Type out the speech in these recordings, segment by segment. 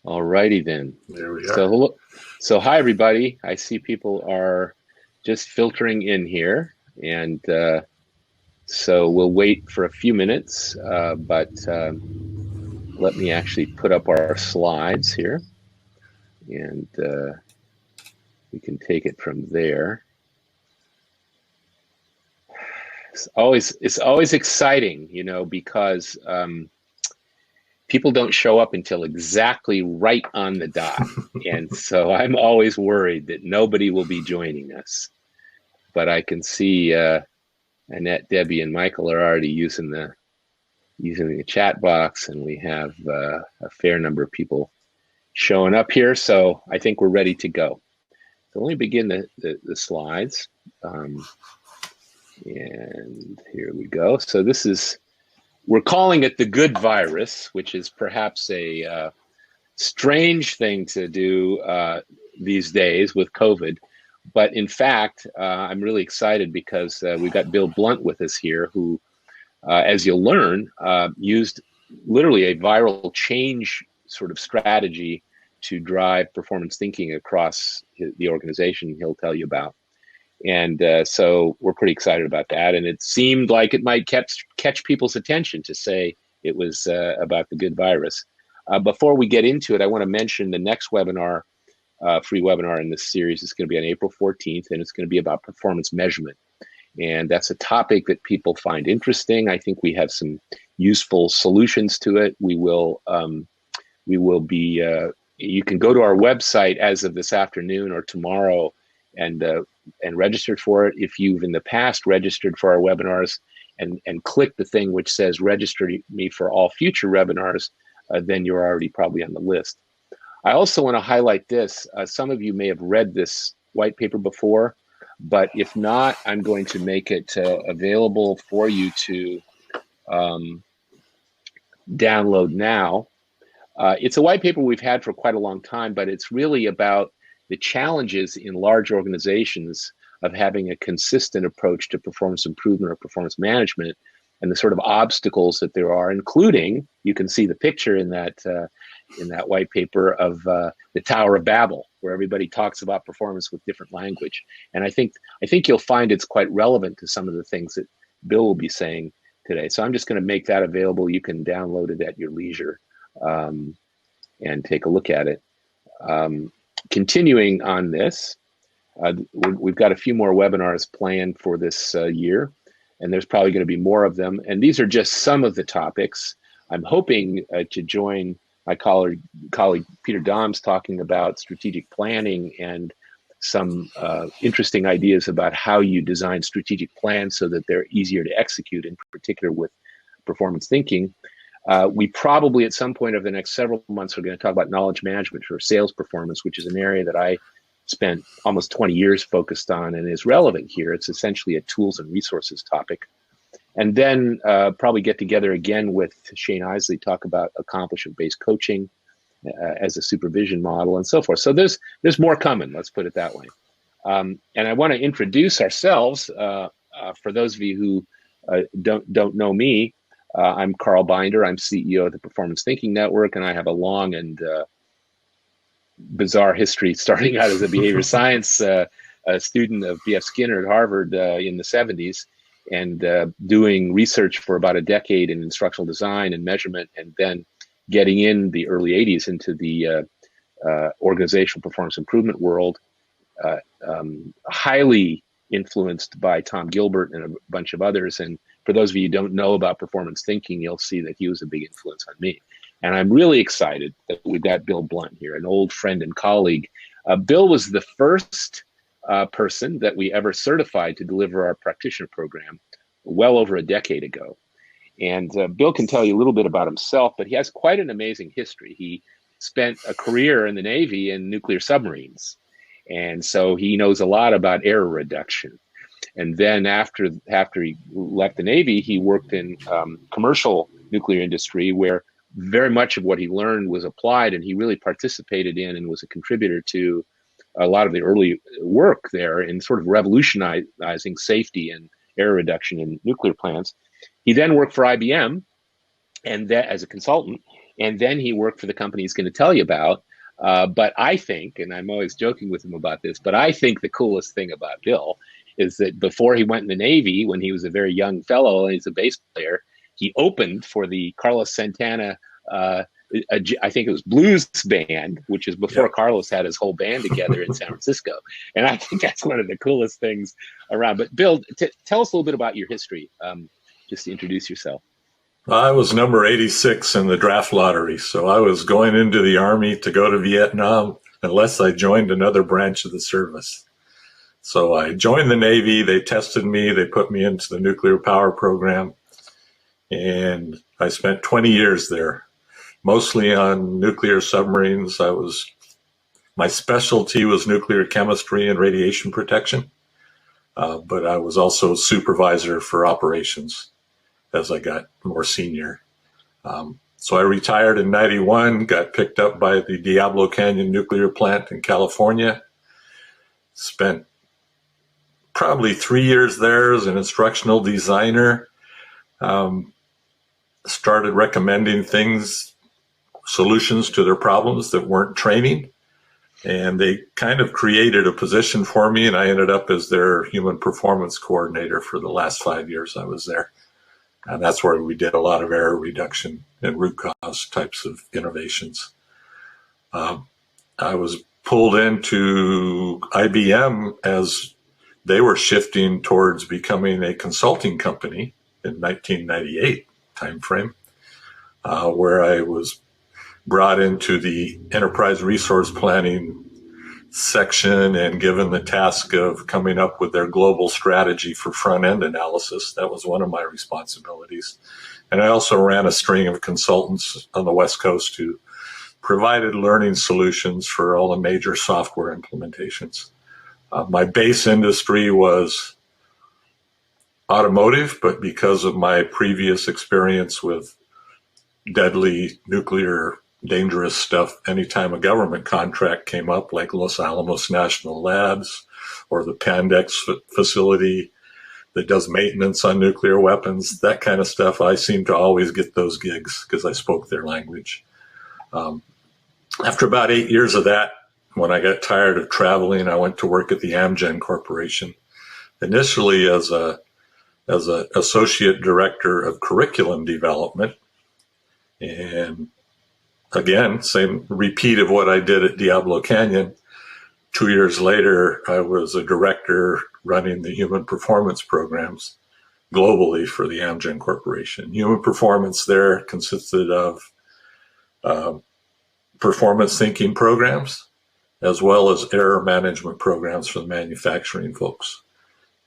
All righty then. There we So, are. hi everybody. I see people are just filtering in here, and so we'll wait for a few minutes. But let me actually put up our slides here, and we can take it from there. It's always exciting, because people don't show up until exactly right on the dot. And so I'm always worried that nobody will be joining us. But I can see Annette, Debbie, and Michael are already using the chat box, and we have a fair number of people showing up here. So I think we're ready to go. So let me begin the slides. And here we go. So we're calling it the good virus, which is perhaps a strange thing to do these days with COVID. But in fact, I'm really excited because we've got Bill Blunt with us here, who, as you'll learn, used literally a viral change sort of strategy to drive performance thinking across the organization he'll tell you about. And so we're pretty excited about that. And it seemed like it might catch people's attention to say it was about the good virus. Before we get into it, I want to mention the next webinar, free webinar in this series is going to be on April 14th, and it's going to be about performance measurement. And that's a topic that people find interesting. I think we have some useful solutions to it. We will be, you can go to our website as of this afternoon or tomorrow and registered for it. If you've in the past registered for our webinars and click the thing which says register me for all future webinars, then you're already probably on the list. I also want to highlight this. Some of you may have read this white paper before, but if not, I'm going to make it available for you to download now. It's a white paper we've had for quite a long time, but it's really about the challenges in large organizations of having a consistent approach to performance improvement or performance management, and the sort of obstacles that there are, including, you can see the picture in that white paper of the Tower of Babel, where everybody talks about performance with different language. And I think you'll find it's quite relevant to some of the things that Bill will be saying today. So I'm just going to make that available. You can download it at your leisure and take a look at it. Continuing on this, we've got a few more webinars planned for this year, and there's probably going to be more of them. And these are just some of the topics. I'm hoping to join my colleague Peter Doms talking about strategic planning and some interesting ideas about how you design strategic plans so that they're easier to execute, in particular with performance thinking. We probably at some point over the next several months are going to talk about knowledge management for sales performance, which is an area that I spent almost 20 years focused on and is relevant here. It's essentially a tools and resources topic. And then probably get together again with Shane Isley, talk about accomplishment-based coaching as a supervision model and so forth. So there's more coming, let's put it that way. And I want to introduce ourselves for those of you who don't know me. I'm Carl Binder. I'm CEO of the Performance Thinking Network, and I have a long and bizarre history starting out as a behavior science student of B.F. Skinner at Harvard in the 70s, and doing research for about a decade in instructional design and measurement, and then getting in the early 80s into the organizational performance improvement world, highly influenced by Tom Gilbert and a bunch of others. And for those of you who don't know about performance thinking, you'll see that he was a big influence on me. And I'm really excited that we've got Bill Blunt here, an old friend and colleague. Bill was the first person that we ever certified to deliver our practitioner program well over a decade ago. And Bill can tell you a little bit about himself, but he has quite an amazing history. He spent a career in the Navy in nuclear submarines. And so he knows a lot about error reduction. And then after he left the Navy, he worked in commercial nuclear industry, where very much of what he learned was applied, and he really participated in and was a contributor to a lot of the early work there in sort of revolutionizing safety and error reduction in nuclear plants. He then worked for IBM and that as a consultant, and then he worked for the company he's going to tell you about. But I think, and I'm always joking with him about this, but I think the coolest thing about Bill is that before he went in the Navy, when he was a very young fellow and he's a bass player, he opened for the Carlos Santana, I think it was blues band, which is before Carlos had his whole band together in San Francisco. And I think that's one of the coolest things around. But Bill, tell us a little bit about your history, just to introduce yourself. I was number 86 in the draft lottery, so I was going into the Army to go to Vietnam unless I joined another branch of the service. So I joined the Navy, they tested me, they put me into the nuclear power program, and I spent 20 years there, mostly on nuclear submarines. My specialty was nuclear chemistry and radiation protection, but I was also supervisor for operations as I got more senior. So I retired in 91, got picked up by the Diablo Canyon nuclear plant in California, spent probably 3 years there as an instructional designer, started recommending solutions to their problems that weren't training. And they kind of created a position for me, and I ended up as their human performance coordinator for the last 5 years I was there. And that's where we did a lot of error reduction and root cause types of innovations. I was pulled into IBM as they were shifting towards becoming a consulting company in 1998 timeframe, where I was brought into the enterprise resource planning section and given the task of coming up with their global strategy for front-end analysis. That was one of my responsibilities. And I also ran a string of consultants on the West Coast who provided learning solutions for all the major software implementations. My base industry was automotive, but because of my previous experience with deadly nuclear dangerous stuff, anytime a government contract came up, like Los Alamos National Labs or the Pandex facility that does maintenance on nuclear weapons, that kind of stuff, I seem to always get those gigs because I spoke their language. After about 8 years of that, when I got tired of traveling, I went to work at the Amgen Corporation, initially as an associate director of curriculum development. And again, same repeat of what I did at Diablo Canyon. 2 years later, I was a director running the human performance programs globally for the Amgen Corporation. Human performance there consisted of performance thinking programs, as well as error management programs for the manufacturing folks.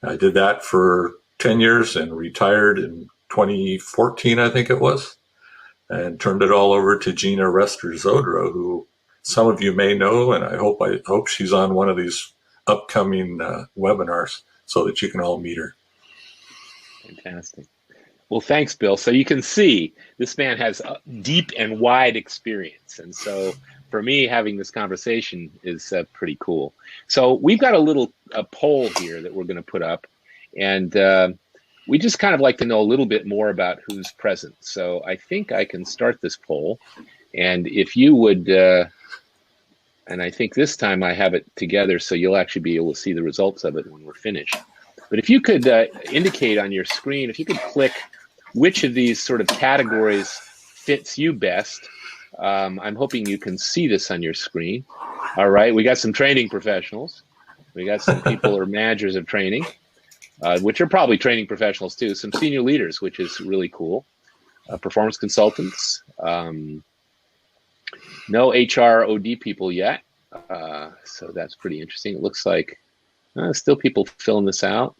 I did that for 10 years and retired in 2014, I think it was, and turned it all over to Gina Rester-Zodro, who some of you may know, and I hope she's on one of these upcoming webinars so that you can all meet her. Fantastic. Well, thanks, Bill. So you can see this man has deep and wide experience. And so for me, having this conversation is pretty cool. So we've got a poll here that we're going to put up. And we just kind of like to know a little bit more about who's present. So I think I can start this poll. And if you would, and I think this time I have it together so you'll actually be able to see the results of it when we're finished. But if you could indicate on your screen, if you could click which of these sort of categories fits you best. I'm hoping you can see this on your screen. All right, we got some training professionals. We got some people who are managers of training, which are probably training professionals too. Some senior leaders, which is really cool. Performance consultants. No HR OD people yet. So that's pretty interesting. It looks like still people filling this out.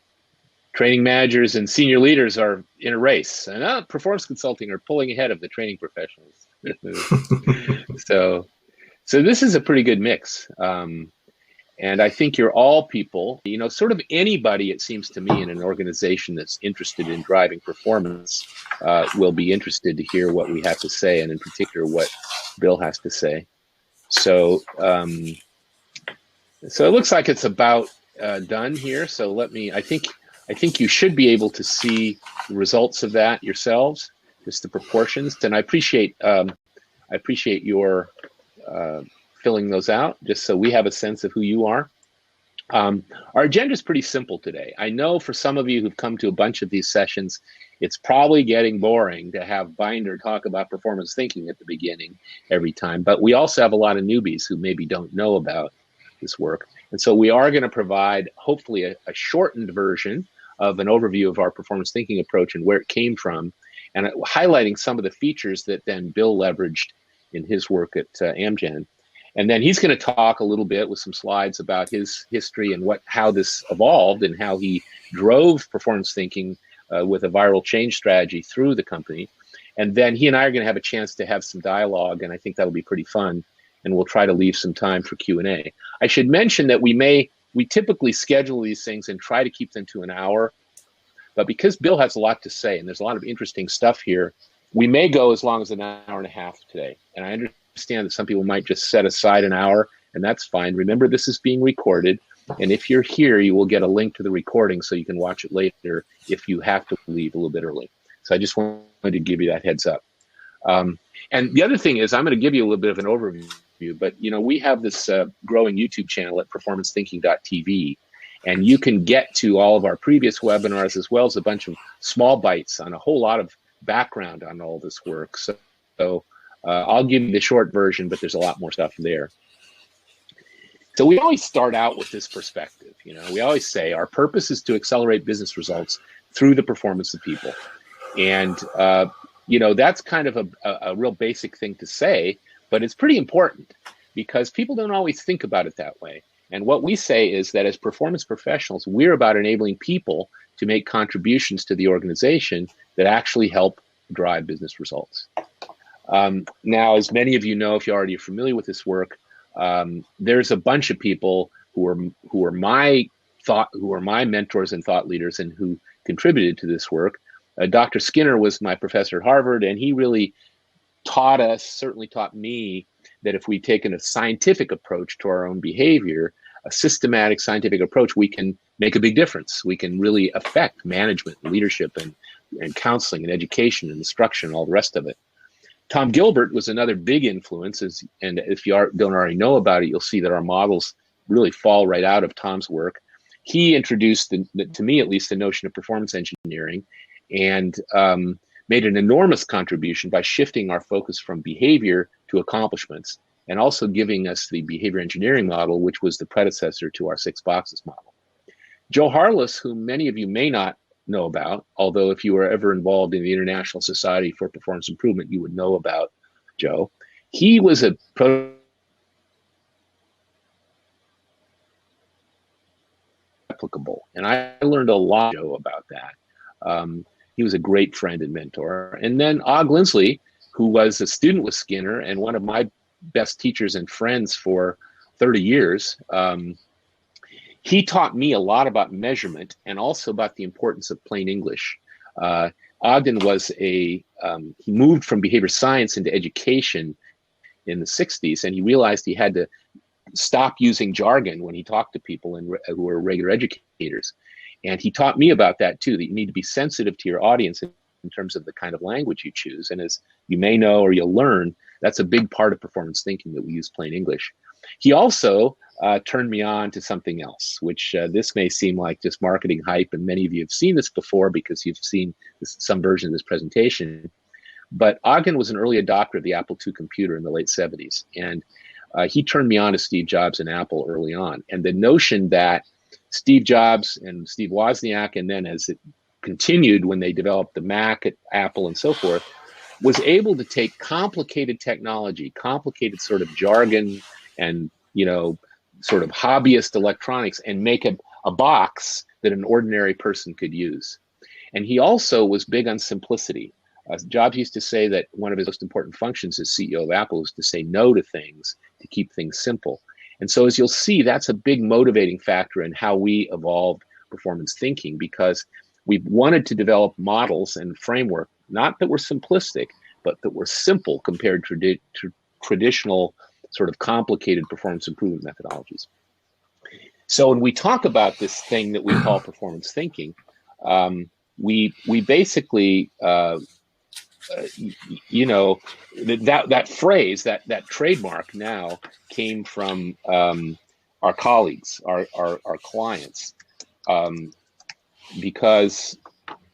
Training managers and senior leaders are in a race, and performance consulting are pulling ahead of the training professionals. So this is a pretty good mix. And I think you're all people, sort of anybody, it seems to me, in an organization that's interested in driving performance will be interested to hear what we have to say, and in particular what Bill has to say. So it looks like it's about done here. So I think you should be able to see the results of that yourselves, just the proportions. And I appreciate I appreciate your filling those out, just so we have a sense of who you are. Our agenda is pretty simple today. I know for some of you who've come to a bunch of these sessions, it's probably getting boring to have Binder talk about performance thinking at the beginning every time, but we also have a lot of newbies who maybe don't know about this work. And so we are going to provide, hopefully, a shortened version of an overview of our performance thinking approach and where it came from, and highlighting some of the features that then Bill leveraged in his work at Amgen. And then he's going to talk a little bit with some slides about his history and how this evolved and how he drove performance thinking with a viral change strategy through the company. And then he and I are going to have a chance to have some dialogue, and I think that'll be pretty fun. And we'll try to leave some time for Q&A. I should mention that we typically schedule these things and try to keep them to an hour. But because Bill has a lot to say, and there's a lot of interesting stuff here, we may go as long as an hour and a half today. And I understand that some people might just set aside an hour, and that's fine. Remember, this is being recorded. And if you're here, you will get a link to the recording so you can watch it later if you have to leave a little bit early. So I just wanted to give you that heads up. And the other thing is, I'm going to give you a little bit of an overview, but we have this growing YouTube channel at performancethinking.tv, and you can get to all of our previous webinars as well as a bunch of small bites on a whole lot of background on all this work. So I'll give you the short version, but there's a lot more stuff there. So we always start out with this perspective. We always say our purpose is to accelerate business results through the performance of people. And, that's kind of a real basic thing to say, but it's pretty important because people don't always think about it that way. And what we say is that as performance professionals, we're about enabling people to make contributions to the organization that actually help drive business results. Now, as many of you know, if you're already familiar with this work, there's a bunch of people who are my mentors and thought leaders and who contributed to this work. Dr. Skinner was my professor at Harvard, and he really certainly taught me that if we take a scientific approach to our own behavior, a systematic scientific approach, we can make a big difference. We can really affect management, leadership, and counseling and education and instruction and all the rest of it. Tom Gilbert was another big influence, and if you don't already know about it, you'll see that our models really fall right out of Tom's work. He introduced, to me at least, the notion of performance engineering, and made an enormous contribution by shifting our focus from behavior to accomplishments, and also giving us the behavior engineering model, which was the predecessor to our 6 boxes model. Joe Harless, whom many of you may not know about, although if you were ever involved in the International Society for Performance Improvement, you would know about Joe. He was a applicable, and I learned a lot from Joe about that. He was a great friend and mentor. And then Og Lindsley, who was a student with Skinner and one of my best teachers and friends for 30 years, he taught me a lot about measurement and also about the importance of plain English. Ogden was he moved from behavior science into education in the 60s, and he realized he had to stop using jargon when he talked to people who were regular educators. And he taught me about that too, that you need to be sensitive to your audience in terms of the kind of language you choose. And as you may know or you'll learn, that's a big part of performance thinking, that we use plain English. He also turned me on to something else, which this may seem like just marketing hype, and many of you have seen this before because you've seen some version of this presentation. But Ogden was an early adopter of the Apple II computer in the late 70s. And he turned me on to Steve Jobs and Apple early on. And the notion that Steve Jobs and Steve Wozniak, and then as it continued when they developed the Mac at Apple and so forth, was able to take complicated technology, complicated sort of jargon and, sort of hobbyist electronics, and make a box that an ordinary person could use. And he also was big on simplicity. Jobs used to say that one of his most important functions as CEO of Apple is to say no to things, to keep things simple. And so as you'll see, that's a big motivating factor in how we evolved performance thinking, because we wanted to develop models and framework, not that were simplistic, but that were simple compared to traditional sort of complicated performance improvement methodologies. So when we talk about this thing that we call performance thinking, we basically you know, that phrase, that trademark now came from our colleagues, our clients, um, because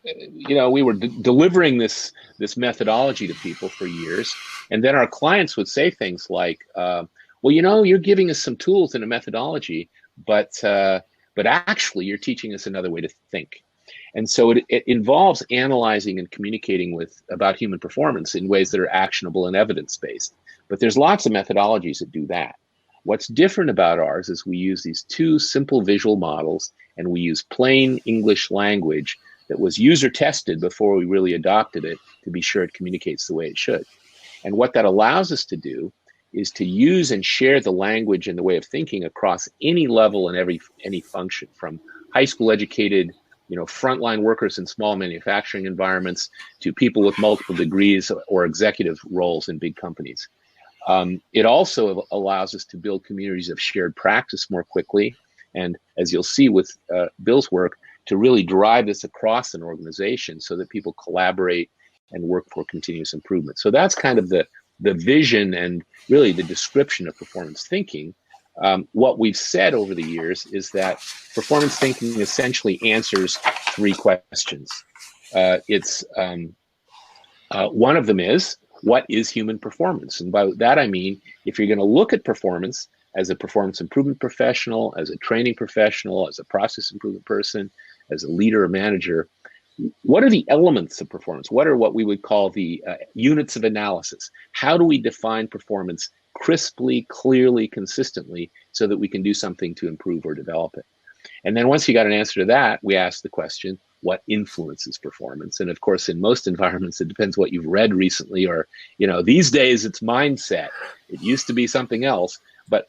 we were delivering this methodology to people for years, and then our clients would say things like, "Well, you're giving us some tools and a methodology, but actually, you're teaching us another way to think." And so it involves analyzing and communicating about human performance in ways that are actionable and evidence-based. But there's lots of methodologies that do that. What's different about ours is we use these two simple visual models, and we use plain English language that was user tested before we really adopted it to be sure it communicates the way it should. And what that allows us to do is to use and share the language and the way of thinking across any level and any function, from high school educated frontline workers in small manufacturing environments to people with multiple degrees or executive roles in big companies. It also allows us to build communities of shared practice more quickly. And as you'll see with Bill's work, to really drive this across an organization so that people collaborate and work for continuous improvement. So that's kind of the vision and really the description of performance thinking. What we've said over the years is that performance thinking essentially answers three questions. One of them is, what is human performance? And by that I mean, if you're going to look at performance as a performance improvement professional, as a training professional, as a process improvement person, as a leader or manager, what are the elements of performance? What are what we would call the units of analysis? How do we define performance crisply, clearly, consistently, so that we can do something to improve or develop it? And then once you got an answer to that, we ask the question, what influences performance? And of course, in most environments, it depends what you've read recently, or, these days it's mindset. It used to be something else, but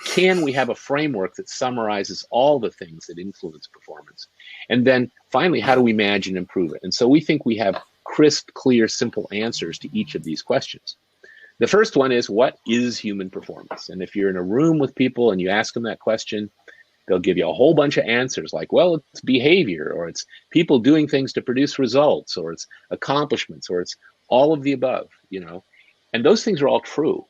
can we have a framework that summarizes all the things that influence performance? And then finally, how do we manage and improve it? And so we think we have crisp, clear, simple answers to each of these questions. The first one is, what is human performance? And if you're in a room with people and you ask them that question, they'll give you a whole bunch of answers like, well, it's behavior, or it's people doing things to produce results, or it's accomplishments, or it's all of the above, And those things are all true.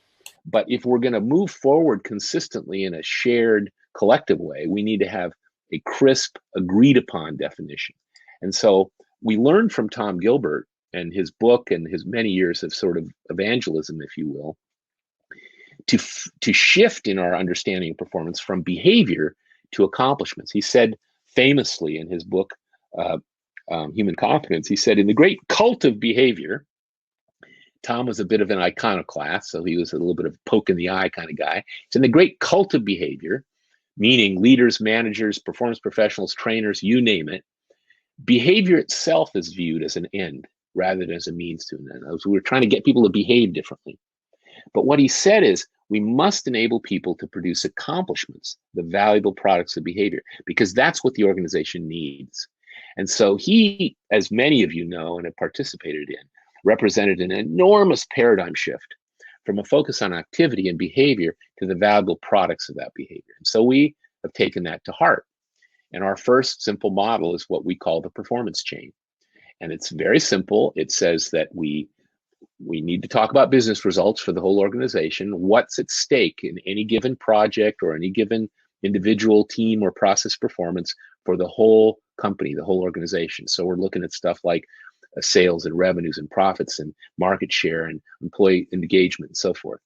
But if we're going to move forward consistently in a shared collective way, we need to have a crisp, agreed upon definition. And so we learned from Tom Gilbert and his book and his many years of sort of evangelism, if you will, to shift in our understanding of performance from behavior to accomplishments. He said famously in his book, Human Competence, he said, in the great cult of behavior, Tom was a bit of an iconoclast, so he was a little bit of poke in the eye kind of guy. So in the great cult of behavior, meaning leaders, managers, performance professionals, trainers, you name it, behavior itself is viewed as an end rather than as a means to an end. So we're trying to get people to behave differently. But what he said is, we must enable people to produce accomplishments, the valuable products of behavior, because that's what the organization needs. And so he, as many of you know and have participated in, represented an enormous paradigm shift from a focus on activity and behavior to the valuable products of that behavior. And so we have taken that to heart. And our first simple model is what we call the performance chain. And it's very simple. It says that we need to talk about business results for the whole organization. What's at stake in any given project or any given individual team or process performance for the whole company, the whole organization. So we're looking at stuff like sales and revenues and profits and market share and employee engagement and so forth.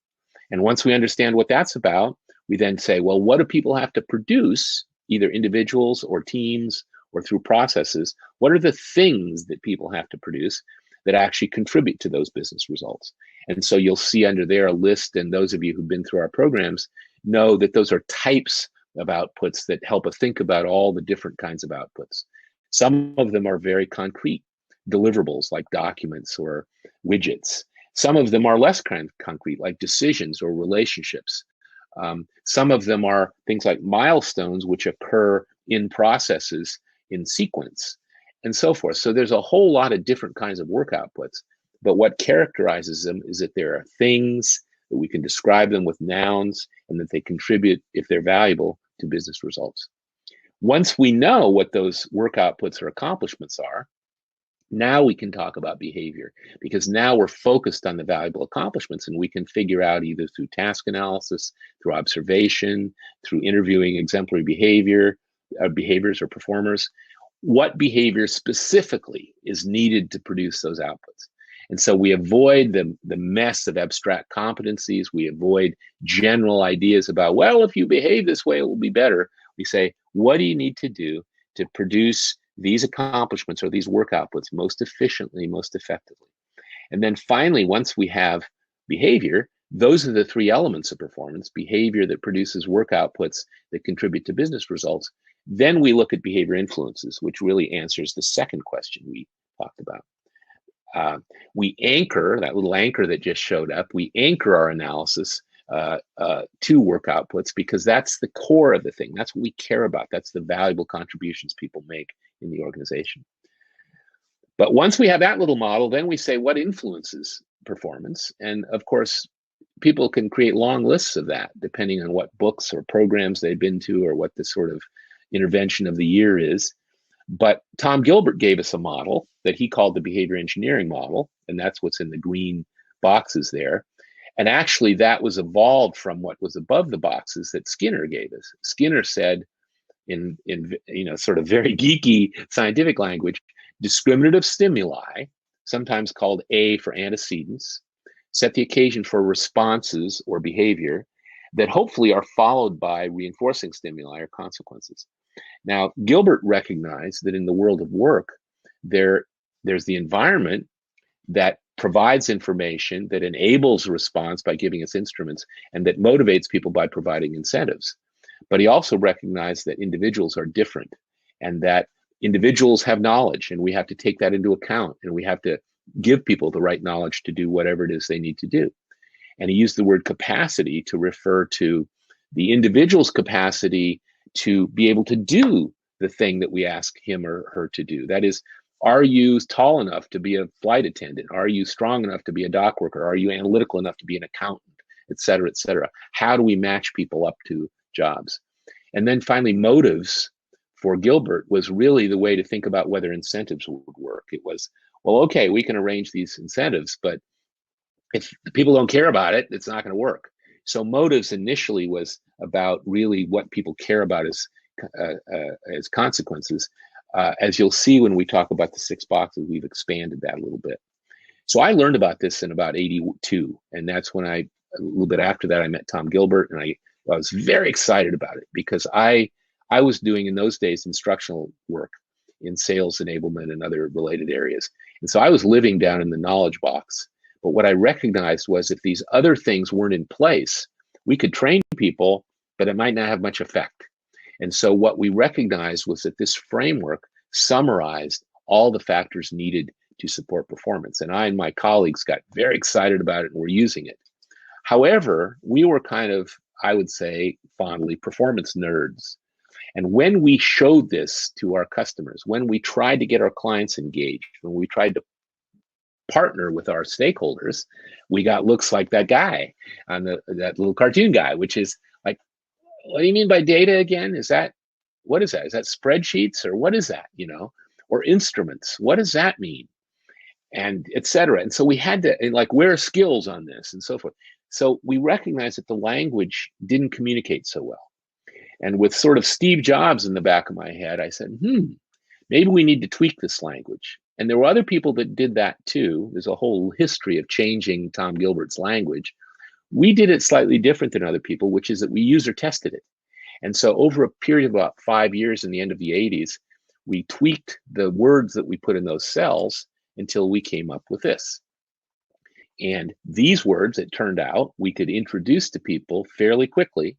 And once we understand what that's about, we then say, well, what do people have to produce, either individuals or teams or through processes? What are the things that people have to produce that actually contribute to those business results? And so you'll see under there a list, and those of you who've been through our programs know that those are types of outputs that help us think about all the different kinds of outputs. Some of them are very concrete deliverables like documents or widgets. Some of them are less concrete, like decisions or relationships. Some of them are things like milestones, which occur in processes in sequence, and so forth. So there's a whole lot of different kinds of work outputs, but what characterizes them is that there are things that we can describe them with nouns and that they contribute, if they're valuable, to business results. Once we know what those work outputs or accomplishments are, Now we can talk about behavior, because now we're focused on the valuable accomplishments, and we can figure out either through task analysis, through observation, through interviewing exemplary behaviors or performers, what behavior specifically is needed to produce those outputs. And so we avoid the mess of abstract competencies. We avoid general ideas about, well, if you behave this way, it will be better. We say, what do you need to do to produce these accomplishments or these work outputs most efficiently, most effectively? And then finally, once we have behavior, those are the three elements of performance: behavior that produces work outputs that contribute to business results. Then we look at behavior influences, which really answers the second question we talked about. We anchor, that little anchor that just showed up, we anchor our analysis to work outputs, because that's the core of the thing. That's what we care about. That's the valuable contributions people make in the organization. But once we have that little model, then we say, what influences performance? And of course, people can create long lists of that, depending on what books or programs they've been to or what the sort of intervention of the year is. But Tom Gilbert gave us a model that he called the behavior engineering model, and that's what's in the green boxes there. And actually, that was evolved from what was above the boxes that Skinner gave us. Skinner said, in sort of very geeky scientific language, discriminative stimuli, sometimes called A for antecedents, set the occasion for responses or behavior that hopefully are followed by reinforcing stimuli or consequences. Now, Gilbert recognized that in the world of work, there's the environment that provides information, that enables response by giving us instruments, and that motivates people by providing incentives. But he also recognized that individuals are different, and that individuals have knowledge, and we have to take that into account, and we have to give people the right knowledge to do whatever it is they need to do. And he used the word capacity to refer to the individual's capacity to be able to do the thing that we ask him or her to do. That is, are you tall enough to be a flight attendant? Are you strong enough to be a dock worker? Are you analytical enough to be an accountant, et cetera, et cetera? How do we match people up to jobs? And then finally, motives for Gilbert was really the way to think about whether incentives would work. It was, well, okay, we can arrange these incentives, but if the people don't care about it, it's not going to work. So motives initially was about really what people care about as consequences. As you'll see when we talk about the 6 boxes, we've expanded that a little bit. So I learned about this in about 82, and that's when a little bit after that, I met Tom Gilbert, and I was very excited about it, because I was doing in those days instructional work in sales enablement and other related areas. And so I was living down in the knowledge box. But what I recognized was, if these other things weren't in place, we could train people, but it might not have much effect. And so what we recognized was that this framework summarized all the factors needed to support performance. And I and my colleagues got very excited about it and were using it. However, we were kind of, I would say fondly, performance nerds. And when we showed this to our customers, when we tried to get our clients engaged, when we tried to partner with our stakeholders, we got looks like that guy on that little cartoon guy, which is like, what do you mean by data again? What is that? Is that spreadsheets, or what is that? Or instruments? What does that mean? And et cetera. And so we had to, and like, where are skills on this and so forth. So we recognized that the language didn't communicate so well. And with sort of Steve Jobs in the back of my head, I said, maybe we need to tweak this language. And there were other people that did that too. There's a whole history of changing Tom Gilbert's language. We did it slightly different than other people, which is that we user tested it. And so over a period of about 5 years in the end of the 80s, we tweaked the words that we put in those cells until we came up with this. And these words, it turned out, we could introduce to people fairly quickly,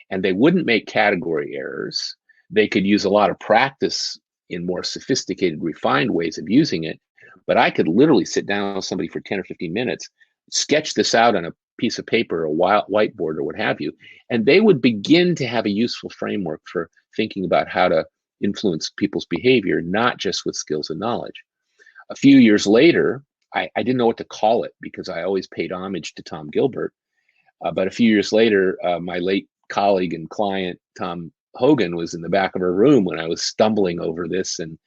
and they wouldn't make category errors. They could use a lot of practice in more sophisticated, refined ways of using it. But I could literally sit down with somebody for 10 or 15 minutes, sketch this out on a piece of paper or whiteboard or what have you, and they would begin to have a useful framework for thinking about how to influence people's behavior, not just with skills and knowledge. A few years later, I didn't know what to call it, because I always paid homage to Tom Gilbert. But a few years later, my late colleague and client, Tom Hogan, was in the back of her room when I was stumbling over this. And,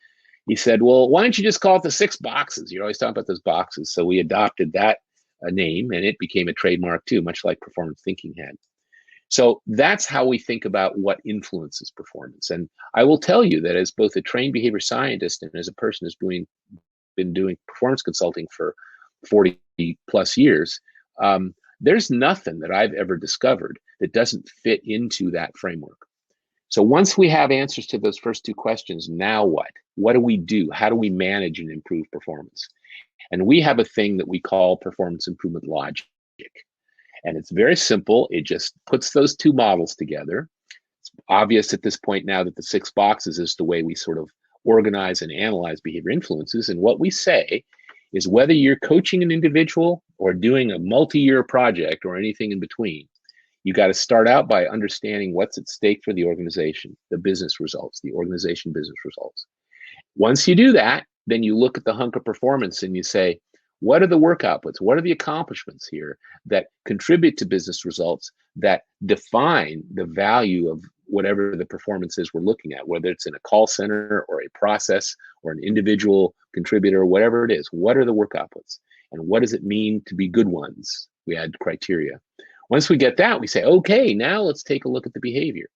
He said, well, why don't you just call it the 6 boxes? You're always talking about those boxes. So we adopted that name, and it became a trademark too, much like performance thinking had. So that's how we think about what influences performance. And I will tell you that as both a trained behavior scientist and as a person who's been doing performance consulting for 40 plus years, there's nothing that I've ever discovered that doesn't fit into that framework. So once we have answers to those first 2 questions, now what? What do we do? How do we manage and improve performance? And we have a thing that we call performance improvement logic. And it's very simple. It just puts those 2 models together. It's obvious at this point now that the 6 boxes is the way we sort of organize and analyze behavior influences. And what we say is whether you're coaching an individual or doing a multi-year project or anything in between, you got to start out by understanding what's at stake for the organization, the business results, the organization business results. Once you do that, then you look at the hunk of performance and you say, what are the work outputs? What are the accomplishments here that contribute to business results that define the value of whatever the performance is we're looking at, whether it's in a call center or a process or an individual contributor, whatever it is. What are the work outputs? And what does it mean to be good ones? We add criteria. Once we get that, we say, okay, now let's take a look at the behavior.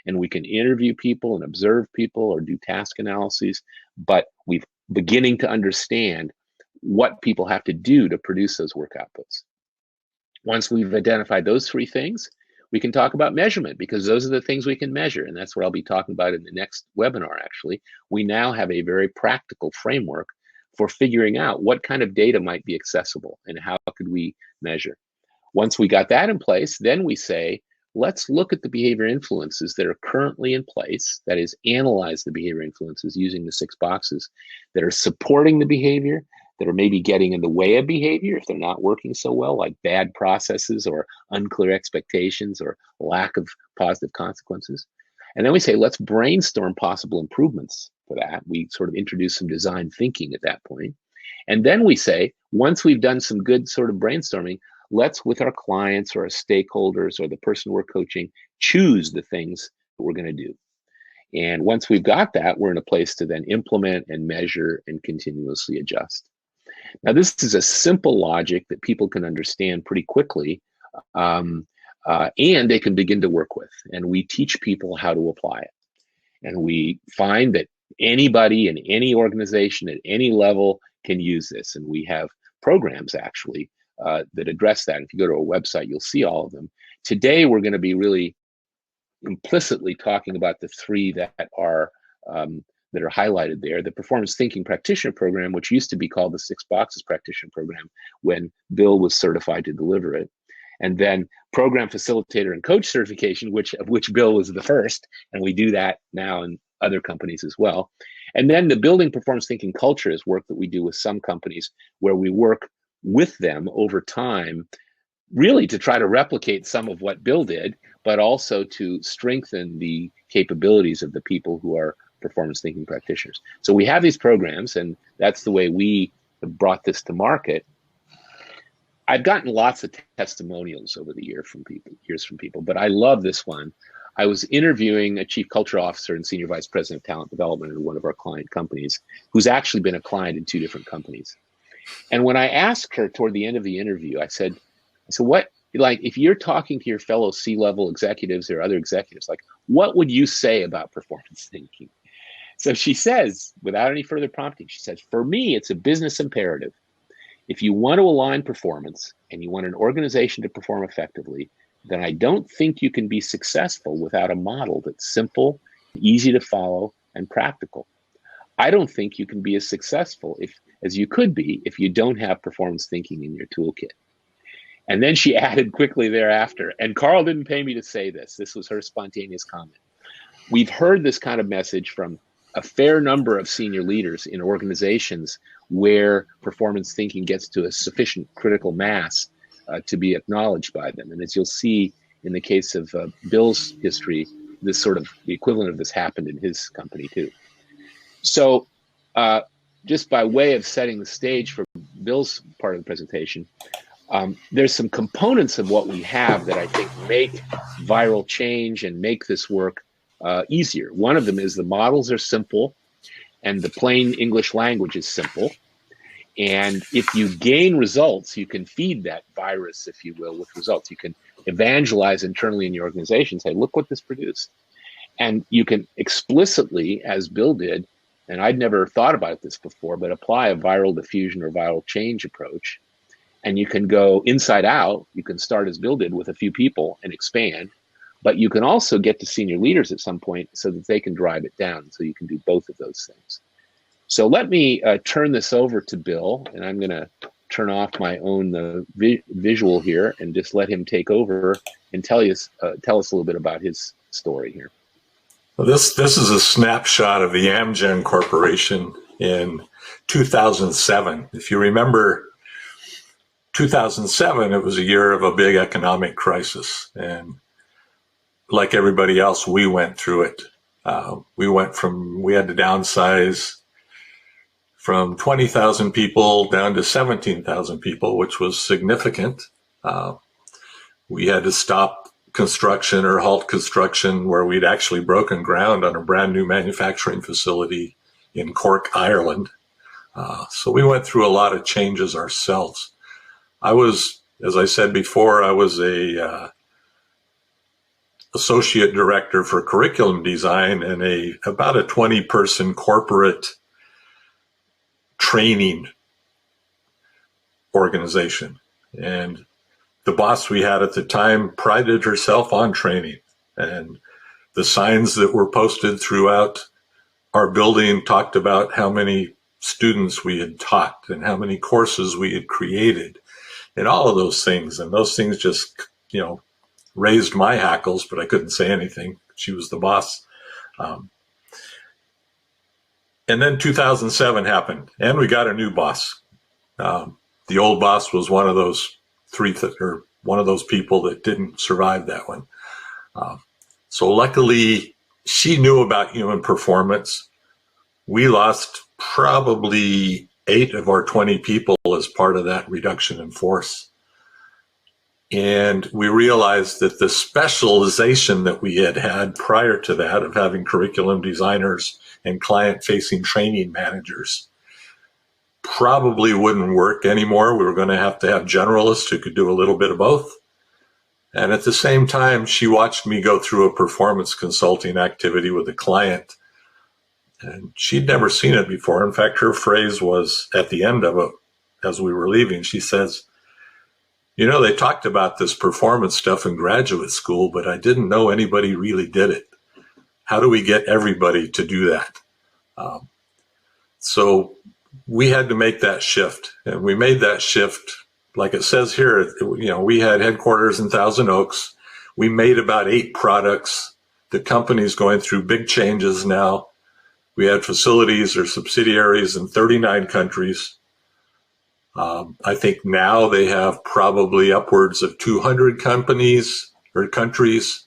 And we can interview people and observe people or do task analyses, but we're beginning to understand what people have to do to produce those work outputs. Once we've identified those 3 things, we can talk about measurement, because those are the things we can measure. And that's what I'll be talking about in the next webinar, actually. We now have a very practical framework for figuring out what kind of data might be accessible and how could we measure. Once we got that in place, then we say, let's look at the behavior influences that are currently in place. That is, analyze the behavior influences using the 6 boxes that are supporting the behavior, that are maybe getting in the way of behavior if they're not working so well, like bad processes or unclear expectations or lack of positive consequences. And then we say, let's brainstorm possible improvements for that. We sort of introduce some design thinking at that point. And then we say, once we've done some good sort of brainstorming, let's, with our clients or our stakeholders or the person we're coaching, choose the things that we're going to do. And once we've got that, we're in a place to then implement and measure and continuously adjust. Now, this is a simple logic that people can understand pretty quickly, and they can begin to work with. And we teach people how to apply it. And we find that anybody in any organization at any level can use this. And we have programs, actually, that address that. If you go to our website, you'll see all of them. Today, we're going to be really implicitly talking about the 3 that are highlighted there. The Performance Thinking Practitioner Program, which used to be called the 6 Boxes Practitioner Program when Bill was certified to deliver it. And then Program Facilitator and Coach Certification, of which Bill was the first, and we do that now in other companies as well. And then the Building Performance Thinking Culture is work that we do with some companies where we work with them over time, really to try to replicate some of what Bill did, but also to strengthen the capabilities of the people who are performance thinking practitioners. So we have these programs, and that's the way we have brought this to market. I've gotten lots of testimonials over the years from people, but I love this one. I was interviewing a chief culture officer and senior vice president of talent development at one of our client companies, who's actually been a client in 2 different companies. And when I asked her toward the end of the interview, I said, what, like, if you're talking to your fellow C-level executives or other executives, like, what would you say about performance thinking? So she says, without any further prompting, she says, for me, it's a business imperative. If you want to align performance and you want an organization to perform effectively, then I don't think you can be successful without a model that's simple, easy to follow, and practical. I don't think you can be as successful as you could be if you don't have performance thinking in your toolkit. And then she added quickly thereafter, and Carl didn't pay me to say this. This was her spontaneous comment. We've heard this kind of message from a fair number of senior leaders in organizations where performance thinking gets to a sufficient critical mass to be acknowledged by them. And as you'll see in the case of Bill's history, this sort of the equivalent of this happened in his company too. So just by way of setting the stage for Bill's part of the presentation, there's some components of what we have that I think make viral change and make this work easier. One of them is the models are simple and the plain English language is simple. And if you gain results, you can feed that virus, if you will, with results. You can evangelize internally in your organization, say, look what this produced. And you can explicitly, as Bill did, and I'd never thought about this before, but apply a viral diffusion or viral change approach. And you can go inside out. You can start, as Bill did, with a few people and expand. But you can also get to senior leaders at some point so that they can drive it down. So you can do both of those things. So let me turn this over to Bill, and I'm going to turn off my own visual here and just let him take over and tell us a little bit about his story here. Well, this is a snapshot of the Amgen Corporation in 2007. If you remember, 2007, it was a year of a big economic crisis. And like everybody else, we went through it. We had to downsize from 20,000 people down to 17,000 people, which was significant. We had to stop construction or halt construction where we'd actually broken ground on a brand new manufacturing facility in Cork, Ireland. So we went through a lot of changes ourselves. As I said before, I was a associate director for curriculum design in about a 20-person corporate training organization. And the boss we had at the time prided herself on training. And the signs that were posted throughout our building talked about how many students we had taught and how many courses we had created and all of those things. And those things just, raised my hackles, but I couldn't say anything. She was the boss. And then 2007 happened, and we got a new boss. The old boss was one of those one of those people that didn't survive that one. So luckily, she knew about human performance. We lost probably 8 of our 20 people as part of that reduction in force. And we realized that the specialization that we had prior to that of having curriculum designers and client-facing training managers probably wouldn't work anymore. We were going to have generalists who could do a little bit of both. And at the same time, she watched me go through a performance consulting activity with a client. And she'd never seen it before. In fact, her phrase was at the end of it, as we were leaving, she says, they talked about this performance stuff in graduate school, but I didn't know anybody really did it. How do we get everybody to do that? So we had to make that shift. And we made that shift, like it says here, we had headquarters in Thousand Oaks. We made about 8 products. The company's going through big changes now. We had facilities or subsidiaries in 39 countries. I think now they have probably upwards of 200 companies or countries.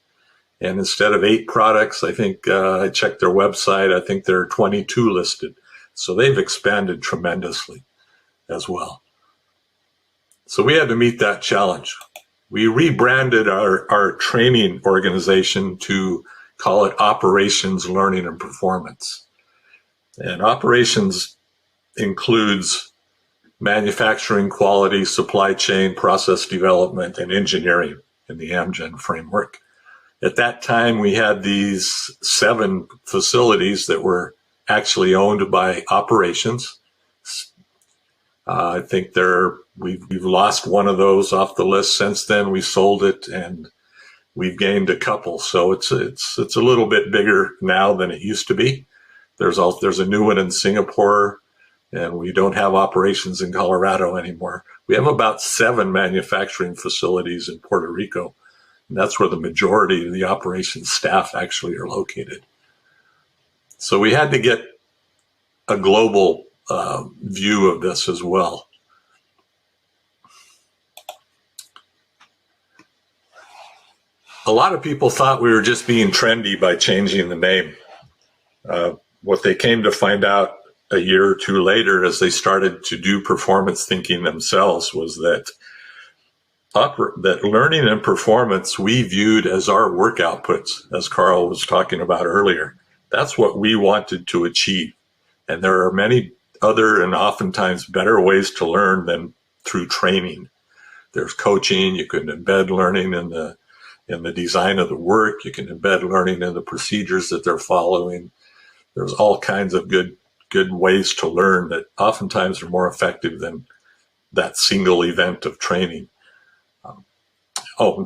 And instead of 8 products, I think I checked their website, I think there are 22 listed. So they've expanded tremendously as well. So we had to meet that challenge. We rebranded our training organization to call it Operations, Learning, and Performance. And operations includes manufacturing, quality, supply chain, process development, and engineering in the Amgen framework. At that time, we had these 7 facilities that were actually owned by operations. I think we've lost one of those off the list since then. We sold it and we've gained a couple. So it's a little bit bigger now than it used to be. There's a new one in Singapore, and we don't have operations in Colorado anymore. We have about 7 manufacturing facilities in Puerto Rico. And that's where the majority of the operations staff actually are located. So we had to get a global view of this as well. A lot of people thought we were just being trendy by changing the name. What they came to find out a year or 2 later as they started to do performance thinking themselves was that learning and performance we viewed as our work outputs, as Carl was talking about earlier. That's what we wanted to achieve. And there are many other and oftentimes better ways to learn than through training. There's coaching. You can embed learning in the design of the work. You can embed learning in the procedures that they're following. There's all kinds of good ways to learn that oftentimes are more effective than that single event of training.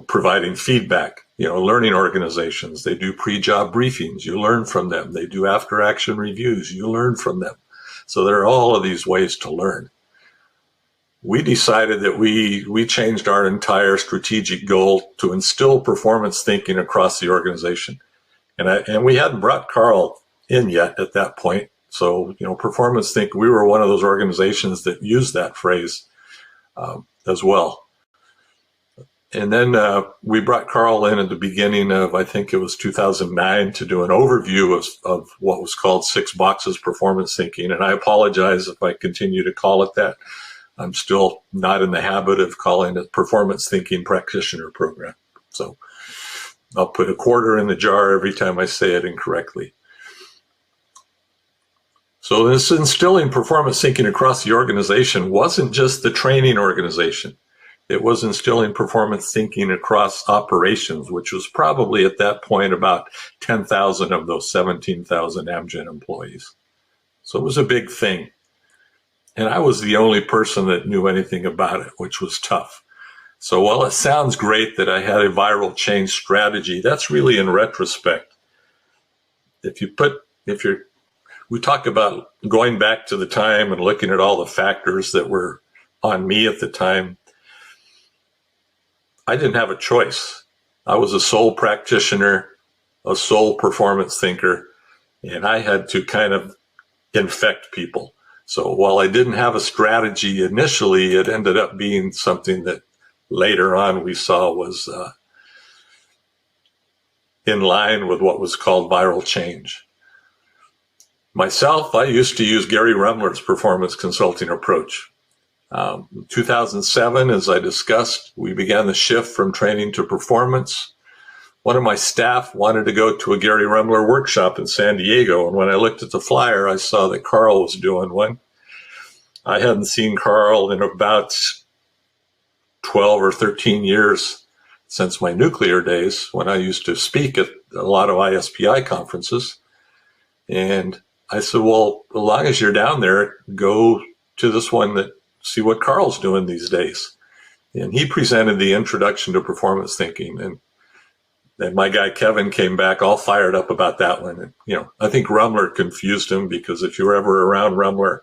Providing feedback. Learning organizations, they do pre-job briefings. You learn from them. They do after-action reviews. You learn from them. So there are all of these ways to learn. We decided that we changed our entire strategic goal to instill performance thinking across the organization. And we hadn't brought Carl in yet at that point. So, performance thinking, we were one of those organizations that used that phrase as well. And then we brought Carl in at the beginning of, I think it was 2009, to do an overview of what was called 6 Boxes Performance Thinking. And I apologize if I continue to call it that. I'm still not in the habit of calling it Performance Thinking Practitioner Program. So I'll put a quarter in the jar every time I say it incorrectly. So this instilling performance thinking across the organization wasn't just the training organization. It was instilling performance thinking across operations, which was probably at that point about 10,000 of those 17,000 Amgen employees. So it was a big thing. And I was the only person that knew anything about it, which was tough. So while it sounds great that I had a viral change strategy, that's really in retrospect. We talk about going back to the time and looking at all the factors that were on me at the time. I didn't have a choice. I was a sole practitioner, a sole performance thinker, and I had to kind of infect people. So while I didn't have a strategy initially, it ended up being something that later on we saw was in line with what was called viral change. Myself, I used to use Gary Rumler's performance consulting approach. In 2007, as I discussed, we began the shift from training to performance. One of my staff wanted to go to a Gary Rumler workshop in San Diego, and when I looked at the flyer, I saw that Carl was doing one. I hadn't seen Carl in about 12 or 13 years since my nuclear days, when I used to speak at a lot of ISPI conferences. And I said, well, as long as you're down there, go to this one that see what Carl's doing these days. And he presented the introduction to performance thinking. And then my guy Kevin came back all fired up about that one. And, I think Rumler confused him, because if you were ever around Rumler,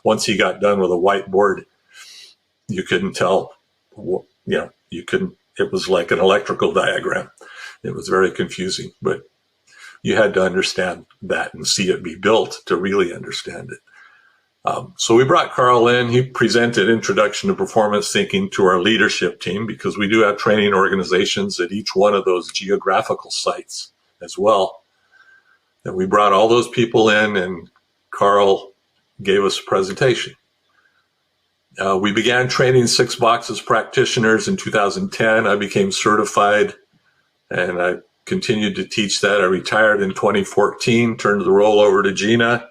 once he got done with a whiteboard, you couldn't tell, it was like an electrical diagram. It was very confusing, but you had to understand that and see it be built to really understand it. So we brought Carl in. He presented Introduction to Performance Thinking to our leadership team, because we do have training organizations at each one of those geographical sites as well. And we brought all those people in, and Carl gave us a presentation. We began training 6 Boxes practitioners in 2010. I became certified, and I continued to teach that. I retired in 2014, turned the role over to Gina.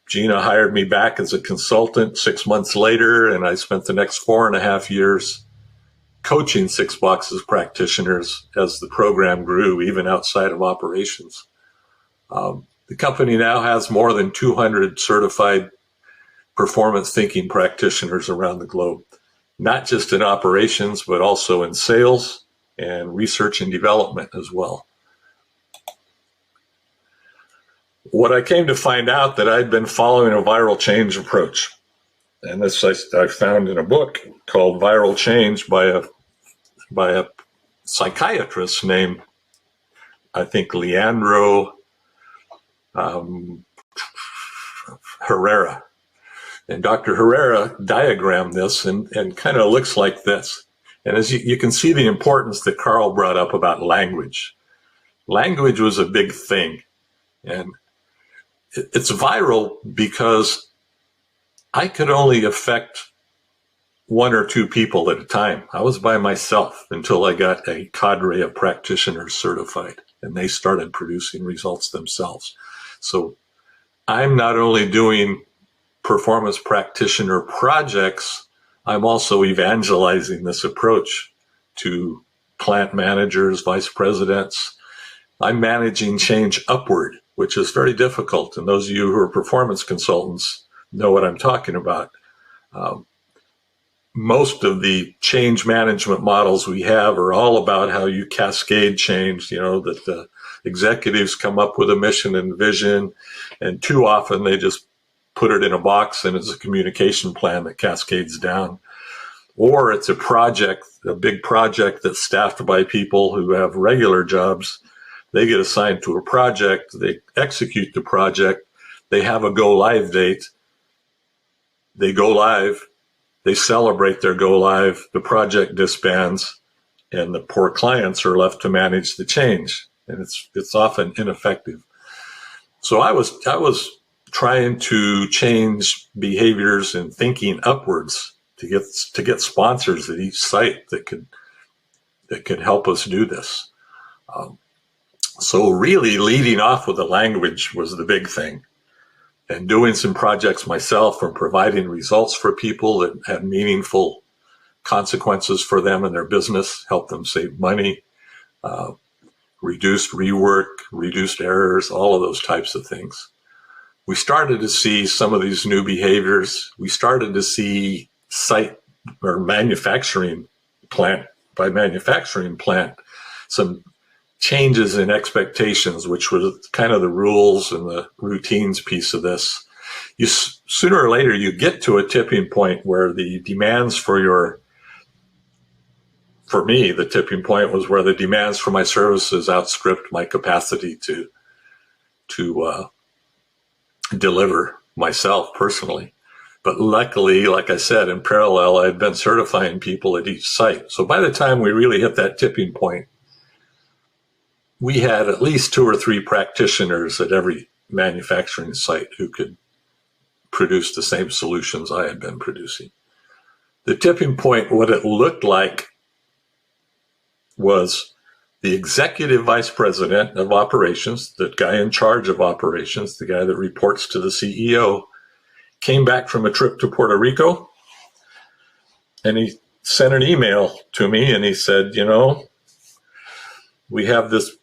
Gina hired me back as a consultant 6 months later, and I spent the next 4.5 years coaching 6 Boxes practitioners as the program grew, even outside of operations. The company now has more than 200 certified performance thinking practitioners around the globe, not just in operations, but also in sales and research and development as well. What I came to find out, that I'd been following a viral change approach. And this I found in a book called Viral Change by a psychiatrist named, I think, Leandro Herrera. And Dr. Herrera diagrammed this and kind of looks like this. And as you can see the importance that Carl brought up about language. Language was a big thing. And it's viral because I could only affect 1 or 2 people at a time. I was by myself until I got a cadre of practitioners certified, and they started producing results themselves. So I'm not only doing performance practitioner projects, I'm also evangelizing this approach to plant managers, vice presidents. I'm managing change upward, which is very difficult. And those of you who are performance consultants know what I'm talking about. Most of the change management models we have are all about how you cascade change, that the executives come up with a mission and vision, and too often they just put it in a box and it's a communication plan that cascades down. Or it's a project, a big project that's staffed by people who have regular jobs. They get assigned to a project, they execute the project, they have a go live date, they go live, they celebrate their go live, the project disbands, and the poor clients are left to manage the change. And it's often ineffective. So I was trying to change behaviors and thinking upwards to get sponsors at each site that could help us do this. So really leading off with the language was the big thing, and doing some projects myself and providing results for people that had meaningful consequences for them and their business, help them save money, reduced rework, reduced errors, all of those types of things. We started to see some of these new behaviors. We started to see site or manufacturing plant by manufacturing plant, some changes in expectations, which were kind of the rules and the routines piece of this. Sooner or later, you get to a tipping point where the demands for me, the tipping point was where the demands for my services outstripped my capacity to deliver myself personally. But luckily, like I said, in parallel, I had been certifying people at each site. So by the time we really hit that tipping point, we had at least 2 or 3 practitioners at every manufacturing site who could produce the same solutions I had been producing. The tipping point, what it looked like, was the executive vice president of operations, the guy in charge of operations, the guy that reports to the CEO, came back from a trip to Puerto Rico, and he sent an email to me, and he said, we have this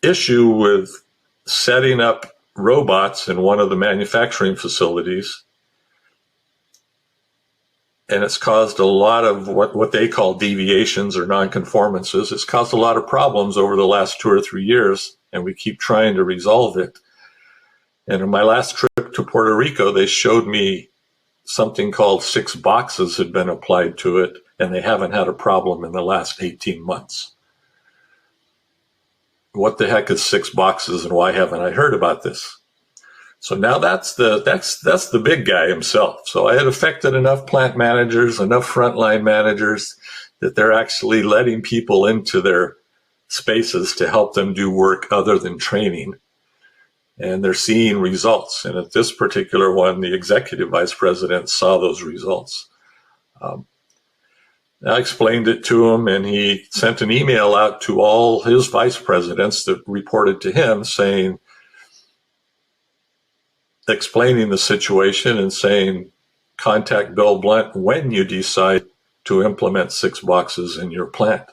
issue with setting up robots in one of the manufacturing facilities, and it's caused a lot of what they call deviations or nonconformances. It's caused a lot of problems over the last 2 or 3 years, and we keep trying to resolve it. And in my last trip to Puerto Rico, they showed me something called 6 boxes had been applied to it, and they haven't had a problem in the last 18 months. What the heck is 6 boxes, and why haven't I heard about this? So now that's the big guy himself. So I had affected enough plant managers, enough frontline managers that they're actually letting people into their spaces to help them do work other than training. And they're seeing results. And at this particular one, the executive vice president saw those results. I explained it to him, and he sent an email out to all his vice presidents that reported to him explaining the situation and saying, contact Bill Blunt when you decide to implement 6 boxes in your plant.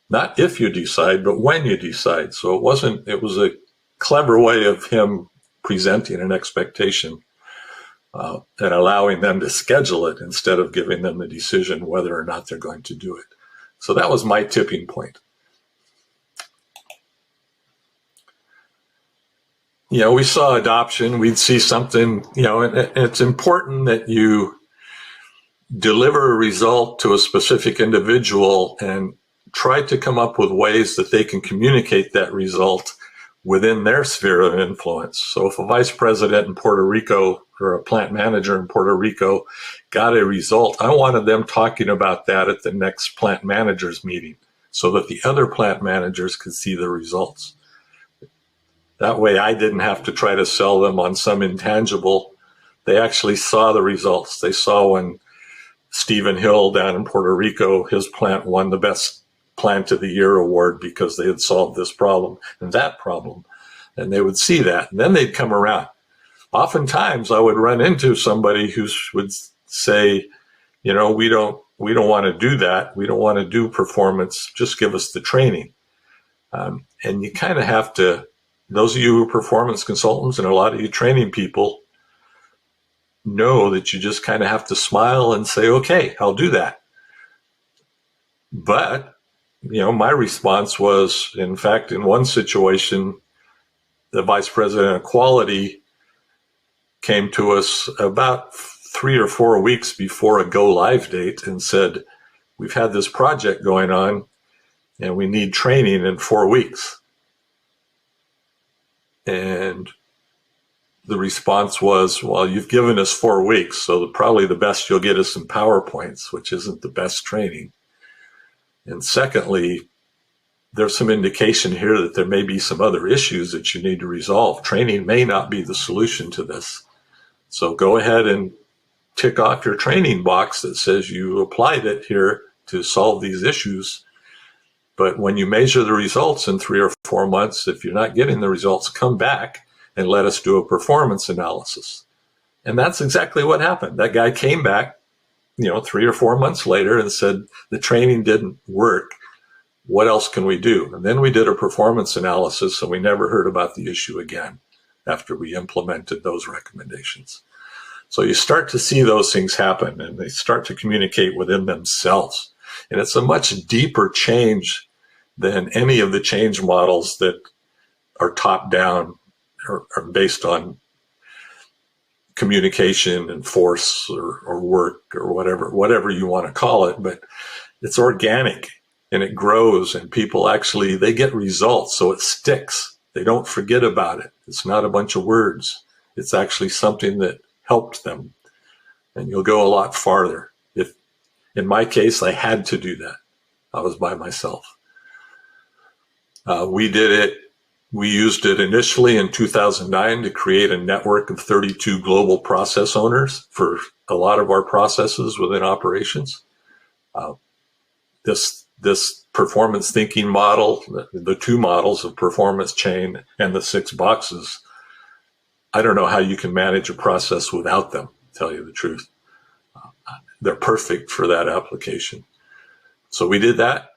Not if you decide, but when you decide. So it was a clever way of him presenting an expectation and allowing them to schedule it instead of giving them the decision whether or not they're going to do it. So that was my tipping point. We saw adoption. We'd see something, and it's important that you deliver a result to a specific individual and try to come up with ways that they can communicate that result within their sphere of influence. So if a vice president in Puerto Rico or a plant manager in Puerto Rico got a result, I wanted them talking about that at the next plant managers meeting so that the other plant managers could see the results. That way I didn't have to try to sell them on some intangible. They actually saw the results. They saw when Stephen Hill down in Puerto Rico, his plant won the best plant of the year award because they had solved this problem and that problem. And they would see that, and then they'd come around. oftentimes I would run into somebody who would say, we don't want to do that. We don't want to do performance. Just give us the training. And you kind of have to, those of you who are performance consultants and a lot of you training people know that you just kind of have to smile and say, okay, I'll do that. But, my response was, in fact, in one situation, the vice president of quality came to us about 3 or 4 weeks before a go live date and said, we've had this project going on and we need training in 4 weeks. And the response was, well, you've given us 4 weeks, so probably the best you'll get is some PowerPoints, which isn't the best training. And secondly, there's some indication here that there may be some other issues that you need to resolve. Training may not be the solution to this. So go ahead and tick off your training box that says you applied it here to solve these issues. But when you measure the results in 3 or 4 months, if you're not getting the results, come back and let us do a performance analysis. And that's exactly what happened. That guy came back, 3 or 4 months later and said, the training didn't work. What else can we do? And then we did a performance analysis and we never heard about the issue again after we implemented those recommendations. So you start to see those things happen and they start to communicate within themselves. And it's a much deeper change than any of the change models that are top down or based on communication and force or work or whatever you want to call it. But it's organic and it grows and people actually, they get results. So it sticks. They don't forget about it. It's not a bunch of words. It's actually something that helped them. And you'll go a lot farther. If in my case, I had to do that. I was by myself. We did it. We used it initially in 2009 to create a network of 32 global process owners for a lot of our processes within operations. This performance thinking model, the 2 models of performance chain and the 6 boxes, I don't know how you can manage a process without them, to tell you the truth. They're perfect for that application. So we did that.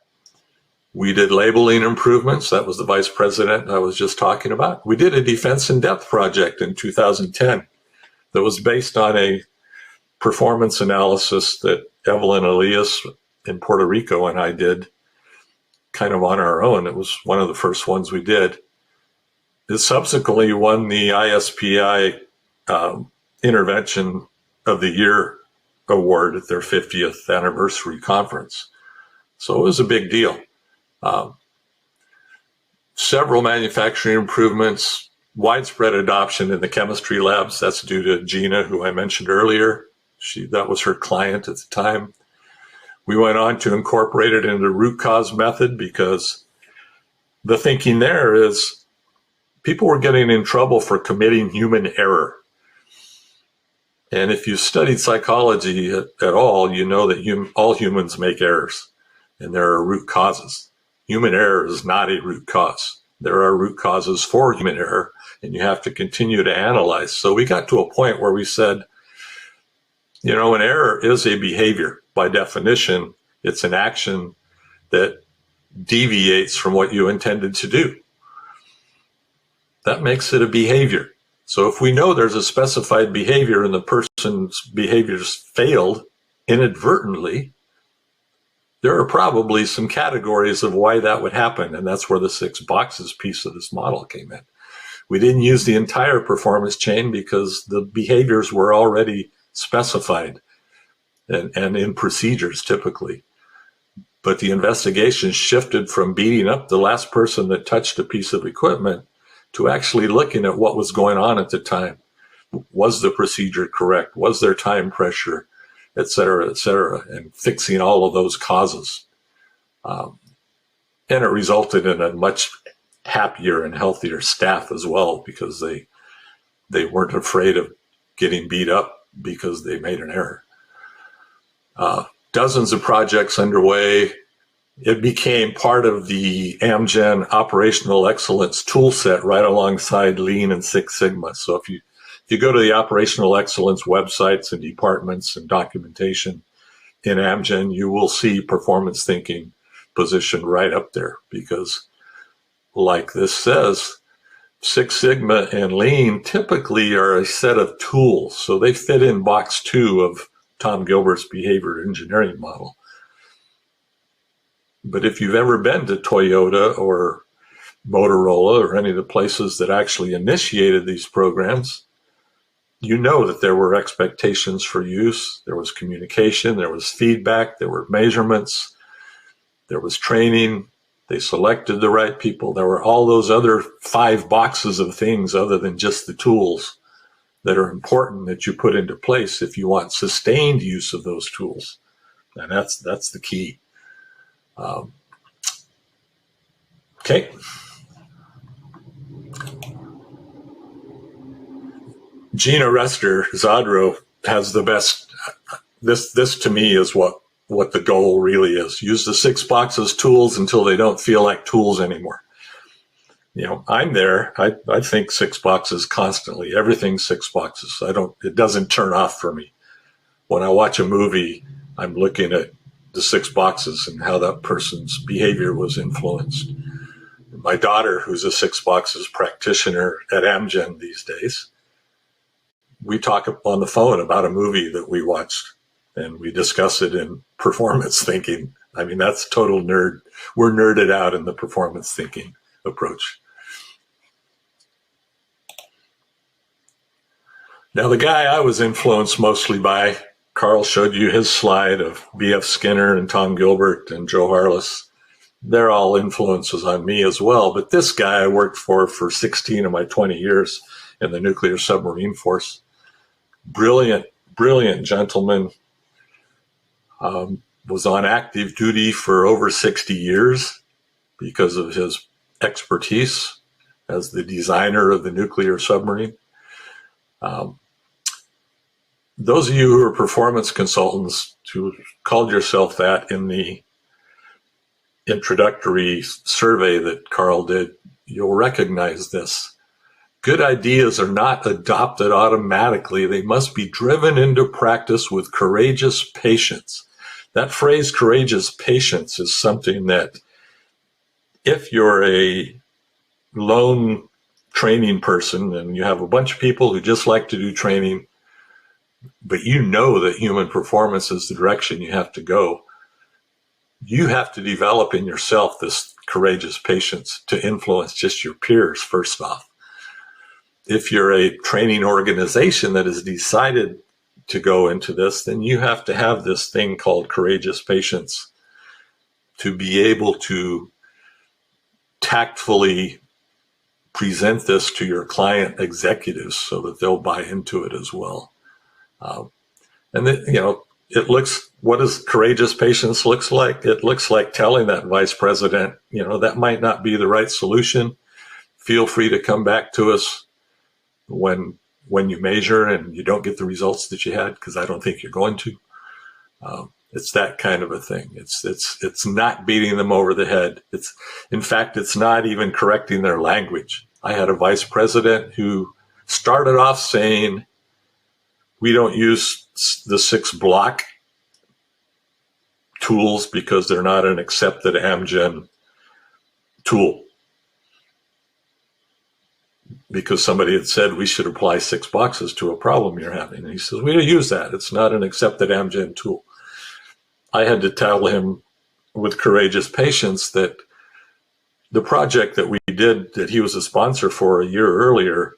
We did labeling improvements. That was the vice president I was just talking about. We did a defense in depth project in 2010 that was based on a performance analysis that Evelyn Elias in Puerto Rico and I did kind of on our own. It was one of the first ones we did. It subsequently won the ISPI Intervention of the Year award at their 50th anniversary conference. So it was a big deal. Several manufacturing improvements, widespread adoption in the chemistry labs. That's due to Gina, who I mentioned earlier. That was her client at the time. We went on to incorporate it into the root cause method because the thinking there is people were getting in trouble for committing human error. And if you've studied psychology at all, you know that all humans make errors and there are root causes. Human error is not a root cause. There are root causes for human error, and you have to continue to analyze. So we got to a point where we said, an error is a behavior. By definition, it's an action that deviates from what you intended to do. That makes it a behavior. So if we know there's a specified behavior and the person's behaviors failed inadvertently, there are probably some categories of why that would happen. And that's where the 6 boxes piece of this model came in. We didn't use the entire performance chain because the behaviors were already specified and in procedures typically. But the investigation shifted from beating up the last person that touched a piece of equipment to actually looking at what was going on at the time. Was the procedure correct? Was there time pressure? Et cetera, and fixing all of those causes. And it resulted in a much happier and healthier staff as well because they weren't afraid of getting beat up because they made an error. Dozens of projects underway. It became part of the Amgen operational excellence tool set right alongside Lean and Six Sigma. So if If you go to the operational excellence websites and departments and documentation in Amgen, you will see performance thinking positioned right up there because, like this says, Six Sigma and Lean typically are a set of tools. So they fit in box 2 of Tom Gilbert's behavior engineering model. But if you've ever been to Toyota or Motorola or any of the places that actually initiated these programs, you know that there were expectations for use, there was communication, there was feedback, there were measurements, there was training, they selected the right people. There were all those other 5 boxes of things other than just the tools that are important that you put into place if you want sustained use of those tools. And that's the key. Okay. Gina Rester, Zadro, has the best. This to me is what the goal really is. Use the 6 boxes tools until they don't feel like tools anymore. I'm there. I think 6 boxes constantly. Everything's 6 boxes. It doesn't turn off for me. When I watch a movie, I'm looking at the 6 boxes and how that person's behavior was influenced. My daughter, who's a 6 boxes practitioner at Amgen these days, we talk on the phone about a movie that we watched and we discuss it in performance thinking. I mean, that's total nerd. We're nerded out in the performance thinking approach. Now, the guy I was influenced mostly by, Carl showed you his slide of B.F. Skinner and Tom Gilbert and Joe Harless. They're all influences on me as well. But this guy I worked for 16 of my 20 years in the nuclear submarine force. Brilliant gentleman. Was on active duty for over 60 years because of his expertise as the designer of the nuclear submarine. Those of you who are performance consultants who called yourself that in the introductory survey that Carl did, you'll recognize this. Good ideas are not adopted automatically. They must be driven into practice with courageous patience. That phrase, courageous patience, is something that if you're a lone training person and you have a bunch of people who just like to do training, but you know that human performance is the direction you have to go, you have to develop in yourself this courageous patience to influence just your peers, first off. If you're a training organization that has decided to go into this, then you have to have this thing called courageous patience to be able to tactfully present this to your client executives so that they'll buy into it as well. And then, it looks, what does courageous patience looks like? It looks like telling that vice president, that might not be the right solution. Feel free to come back to us when you measure and you don't get the results that you had, because I don't think you're going to. It's that kind of a thing. It's not beating them over the head. In fact, it's not even correcting their language. I had a vice president who started off saying, we don't use the 6 block tools because they're not an accepted Amgen tool. Because somebody had said we should apply 6 boxes to a problem you're having. And he says, we don't use that. It's not an accepted Amgen tool. I had to tell him with courageous patience that the project that we did, that he was a sponsor for a year earlier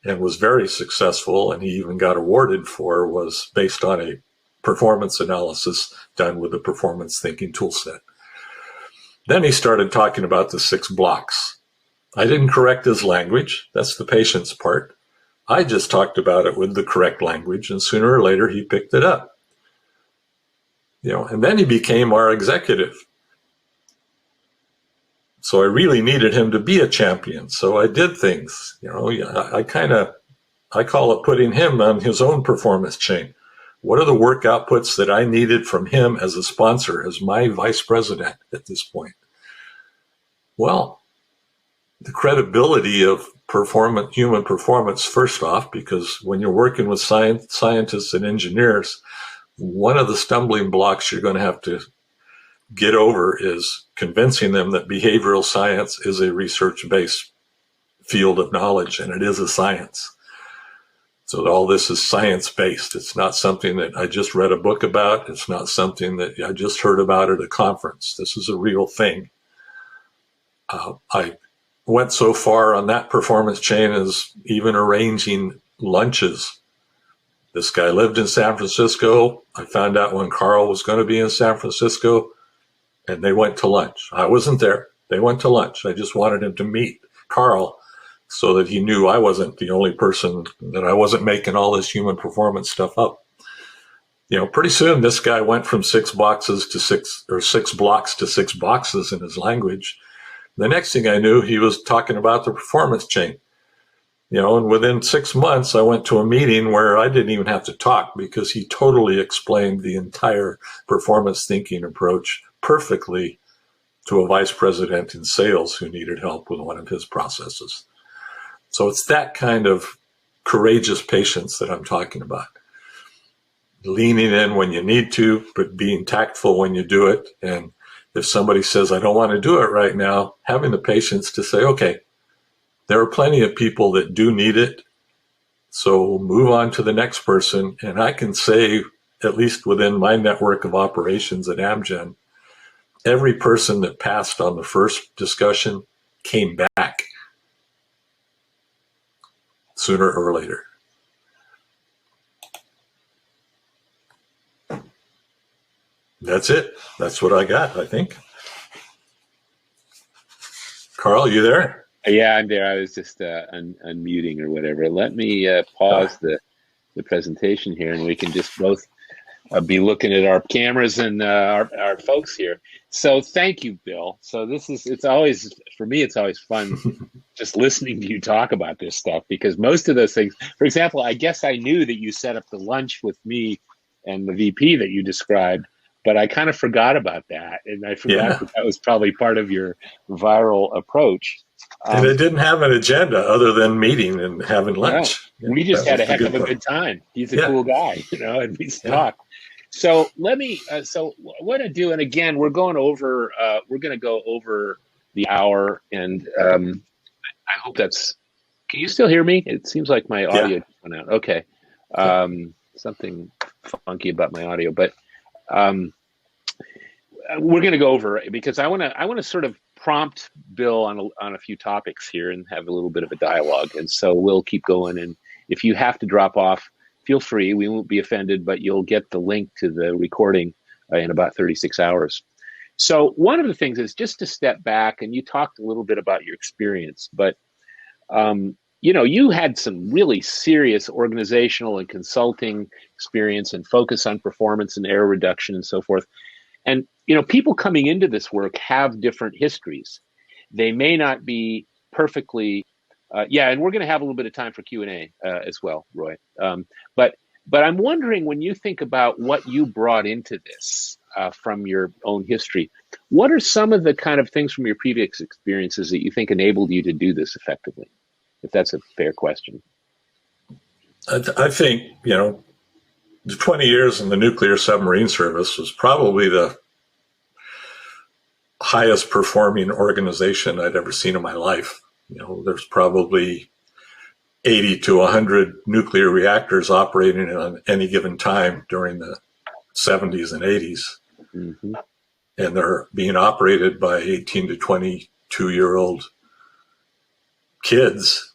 and was very successful, and he even got awarded for, was based on a performance analysis done with a performance thinking tool set. Then he started talking about the 6 blocks. I didn't correct his language. That's the patience part. I just talked about it with the correct language, and sooner or later he picked it up. And then he became our executive. So I really needed him to be a champion. So I did things, I call it putting him on his own performance chain. What are the work outputs that I needed from him as a sponsor, as my vice president at this point? Well, the credibility of human performance, first off, because when you're working with scientists and engineers, one of the stumbling blocks you're going to have to get over is convincing them that behavioral science is a research-based field of knowledge, and it is a science. So all this is science-based. It's not something that I just read a book about. It's not something that I just heard about at a conference. This is a real thing. I went so far on that performance chain as even arranging lunches. This guy lived in San Francisco. I found out when Carl was going to be in San Francisco, and they went to lunch. I wasn't there. They went to lunch. I just wanted him to meet Carl so that he knew I wasn't the only person, that I wasn't making all this human performance stuff up. Pretty soon this guy went from 6 blocks to 6 boxes in his language. The next thing I knew, he was talking about the performance chain. And within 6 months, I went to a meeting where I didn't even have to talk because he totally explained the entire performance thinking approach perfectly to a vice president in sales who needed help with one of his processes. So it's that kind of courageous patience that I'm talking about. Leaning in when you need to, but being tactful when you do it. And if somebody says, I don't want to do it right now, having the patience to say, okay, there are plenty of people that do need it, so move on to the next person. And I can say, at least within my network of operations at Amgen, every person that passed on the first discussion came back sooner or later. That's it. That's what I got, I think. Carl, you there? Yeah, I'm there. I was just unmuting or whatever. Let me pause the presentation here, and we can just both be looking at our cameras and our folks here. So thank you, Bill. So it's always fun just listening to you talk about this stuff, because most of those things, for example, I guess I knew that you set up the lunch with me and the VP that you described, but I kind of forgot about that. And I forgot that was probably part of your viral approach. And it didn't have an agenda other than meeting and having lunch. No, we just had a heck of a good time. He's a cool guy, and we talked. So let me, what I do, and again, we're going to go over the hour, and I hope can you still hear me? It seems like my audio just went out. Okay. Something funky about my audio, but we're going to go over it because I want to sort of prompt Bill on a few topics here and have a little bit of a dialogue. And so we'll keep going. And if you have to drop off, feel free. We won't be offended, but you'll get the link to the recording in about 36 hours. So one of the things is just to step back, and you talked a little bit about your experience, but you had some really serious organizational and consulting experience and focus on performance and error reduction and so forth. And, people coming into this work have different histories. They may not be perfectly, and we're going to have a little bit of time for Q&A as well, Roy. But I'm wondering, when you think about what you brought into this from your own history, what are some of the kind of things from your previous experiences that you think enabled you to do this effectively? If that's a fair question. I think, the 20 years in the nuclear submarine service was probably the highest performing organization I'd ever seen in my life. There's probably 80 to 100 nuclear reactors operating on any given time during the 70s and 80s. Mm-hmm. And they're being operated by 18 to 22-year-old kids.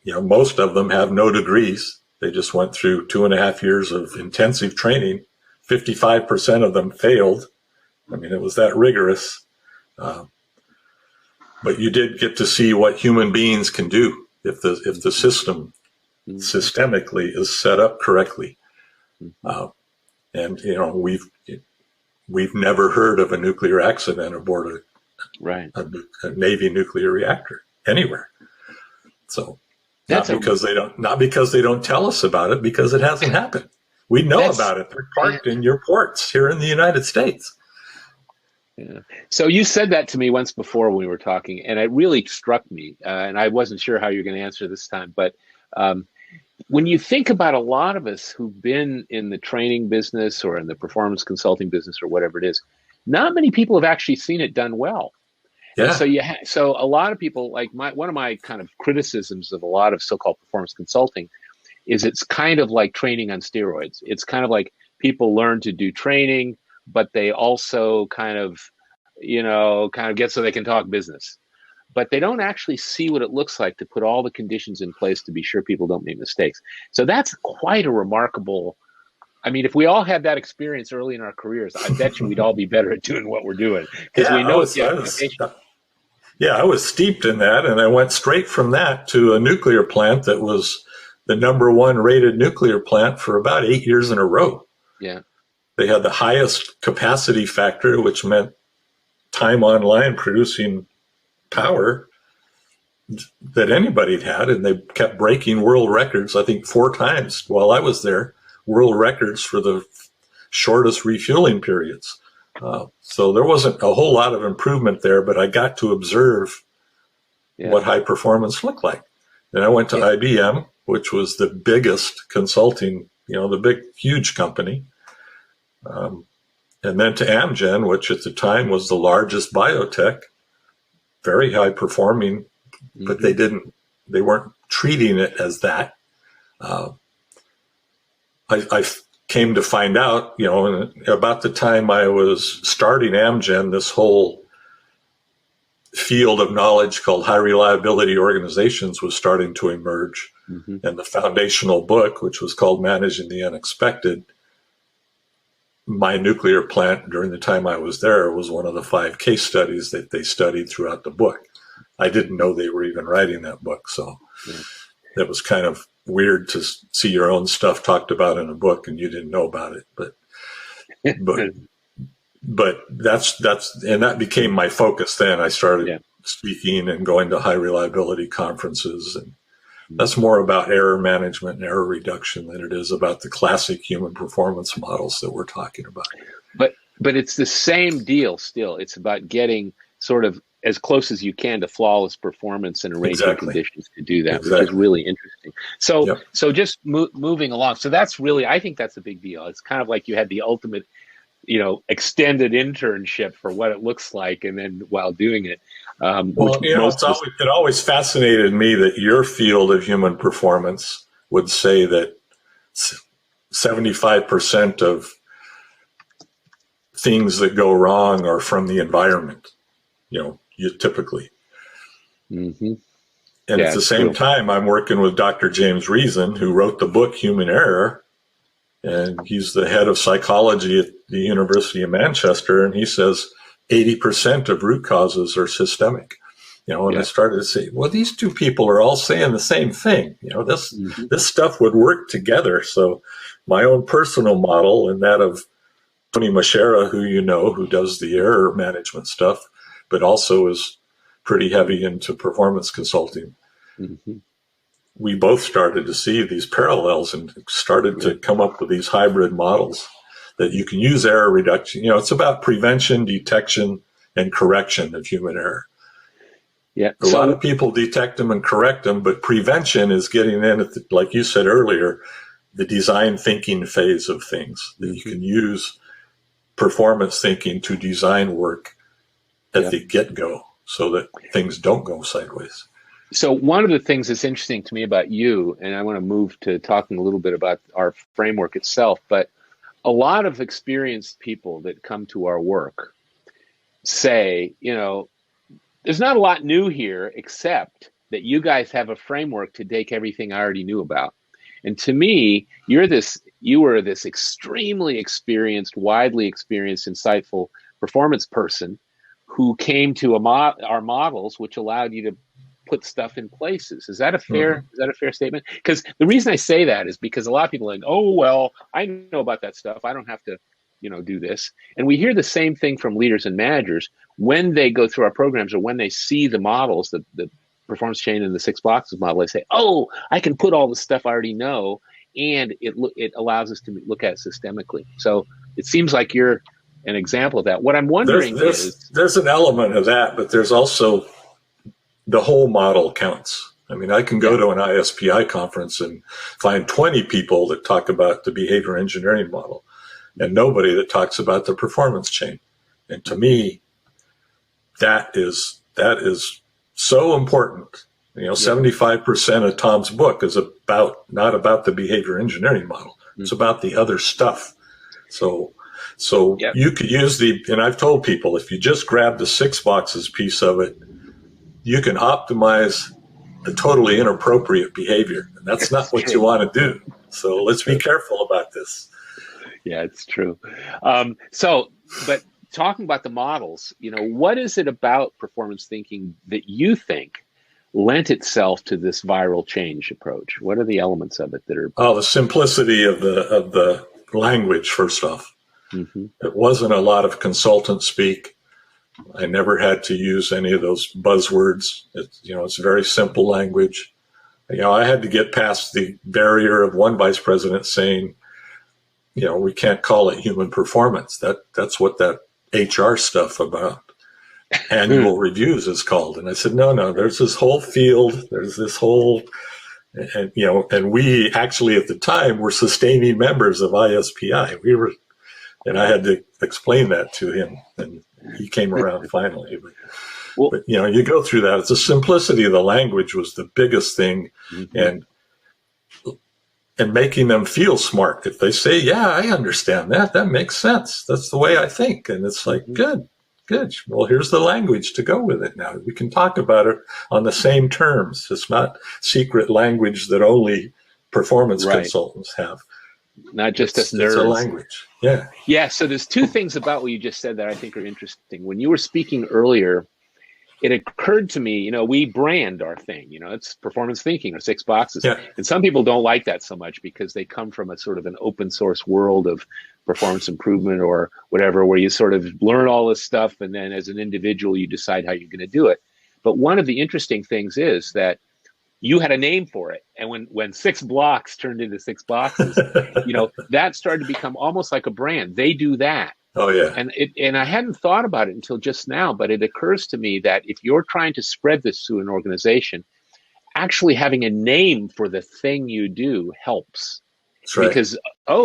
Most of them have no degrees. They just went through 2.5 years of intensive training. 55% of them failed. I mean, it was that rigorous. But you did get to see what human beings can do if the system systemically is set up correctly. And we've never heard of a nuclear accident aboard a Navy nuclear reactor anywhere. So not because they don't tell us about it, because it hasn't happened. We know about it. They're parked in your ports here in the United States. Yeah. So you said that to me once before when we were talking, and it really struck me. And I wasn't sure how you're going to answer this time, but um, when you think about a lot of us who've been in the training business or in the performance consulting business or whatever it is, not many people have actually seen it done well. And so Yeah, so a lot of people, like one of my kind of criticisms of a lot of so-called performance consulting is it's kind of like training on steroids. It's kind of like people learn to do training, but they also kind of get so they can talk business. But they don't actually see what it looks like to put all the conditions in place to be sure people don't make mistakes. So that's quite a remarkable. I mean, if we all had that experience early in our careers, I bet you we'd all be better at doing what we're doing because yeah, we know it's the expectation. yeah, I was steeped in that, and I went straight from that to a nuclear plant that was the #1 rated nuclear plant for about 8 years in a row. Yeah. They had the highest capacity factor, which meant time online producing power that anybody'd had, and they kept breaking world records, I think 4 times while I was there, world records for the shortest refueling periods. So there wasn't a whole lot of improvement there, but I got to observe what high performance looked like. Then I went to IBM, which was the biggest consulting, the big, huge company. And then to Amgen, which at the time was the largest biotech, very high performing, but they weren't treating it as that. I came to find out, about the time I was starting Amgen, this whole field of knowledge called high reliability organizations was starting to emerge. And the foundational book, which was called Managing the Unexpected, my nuclear plant during the time I was there was one of the 5 case studies that they studied throughout the book. I didn't know they were even writing that book. So it was kind of weird to see your own stuff talked about in a book and you didn't know about it. But that became my focus then. I started speaking and going to high reliability conferences, and that's more about error management and error reduction than it is about the classic human performance models that we're talking about. But it's the same deal still. It's about getting sort of as close as you can to flawless performance and arranging conditions to do that, which is really interesting. So just moving along. So that's really, I think that's a big deal. It's kind of like you had the ultimate, extended internship for what it looks like, and then while doing it. It always fascinated me that your field of human performance would say that 75% of things that go wrong are from the environment, you typically. And at the same time, I'm working with Dr. James Reason, who wrote the book Human Error, and he's the head of psychology at the University of Manchester, and he says 80% of root causes are systemic. I started to say, well, these two people are all saying the same thing. This stuff would work together. So my own personal model and that of Tony Mashera, who does the error management stuff, but also is pretty heavy into performance consulting. We both started to see these parallels and started to come up with these hybrid models that you can use error reduction. It's about prevention, detection, and correction of human error. A lot of people detect them and correct them, but prevention is getting in at like you said earlier, the design thinking phase of things, that you can use performance thinking to design work at the get-go so that things don't go sideways. So one of the things that's interesting to me about you, and I want to move to talking a little bit about our framework itself, but a lot of experienced people that come to our work say, there's not a lot new here except that you guys have a framework to take everything I already knew about. And to me, you were this extremely experienced, widely experienced, insightful performance person who came to our models, which allowed you to put stuff in places. Is that a fair statement? Because the reason I say that is because a lot of people are like, oh, well, I know about that stuff. I don't have to, do this. And we hear the same thing from leaders and managers when they go through our programs or when they see the models, the performance chain and the 6 boxes model. They say, oh, I can put all the stuff I already know, and it allows us to look at it systemically. So it seems like you're an example of that. What I'm wondering there's an element of that, but there's also the whole model counts. I mean, I can go to an ISPI conference and find 20 people that talk about the behavior engineering model and nobody that talks about the performance chain. And to me, that is so important. 75% of Tom's book is not about the behavior engineering model. It's about the other stuff. So you could use and I've told people, if you just grab the 6 boxes piece of it, you can optimize a totally inappropriate behavior. And that's not what you want to do. So let's be careful about this. Yeah, it's true. But talking about the models, what is it about performance thinking that you think lent itself to this viral change approach? What are the elements of it that are? Oh, the simplicity of the language, first off. Mm-hmm. It wasn't a lot of consultant speak. I never had to use any of those buzzwords. It's very simple language. I had to get past the barrier of one vice president saying, we can't call it human performance. That's what that HR stuff about annual reviews is called. And I said, no, there's this whole field. There's this whole, and we actually at the time were sustaining members of ISPI. And I had to explain that to him, and he came around finally. But you go through that. It's the simplicity of the language was the biggest thing, and making them feel smart. If they say, "Yeah, I understand that. That makes sense. That's the way I think," and it's like, good. Well, here's the language to go with it. Now we can talk about it on the same terms. It's not secret language that only performance consultants have. Not just us nerds. It's a language. Yeah. Yeah. So there's 2 things about what you just said that I think are interesting. When you were speaking earlier, it occurred to me, we brand our thing, it's performance thinking or 6 boxes. Yeah. And some people don't like that so much because they come from a sort of an open source world of performance improvement or whatever, where you sort of learn all this stuff. And then as an individual, you decide how you're going to do it. But one of the interesting things is that you had a name for it. And when 6 blocks turned into 6 boxes, that started to become almost like a brand. They do that. Oh, yeah. And I hadn't thought about it until just now, but it occurs to me that if you're trying to spread this through an organization, actually having a name for the thing you do helps. That's right. Because,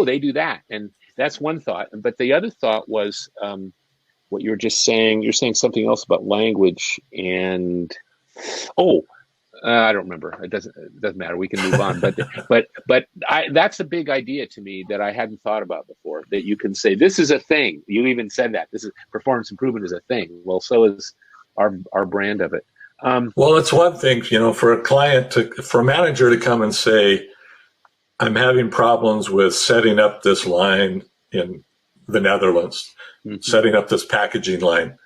they do that. And that's one thought. But the other thought was what you were just saying. You're saying something else about language and, I don't remember. It doesn't matter. We can move on. But that's a big idea to me that I hadn't thought about before. That you can say this is a thing. You even said that this is performance improvement is a thing. Well, so is our brand of it. Well, it's one thing, for a manager to come and say, I'm having problems with setting up this line in the Netherlands, setting up this packaging line.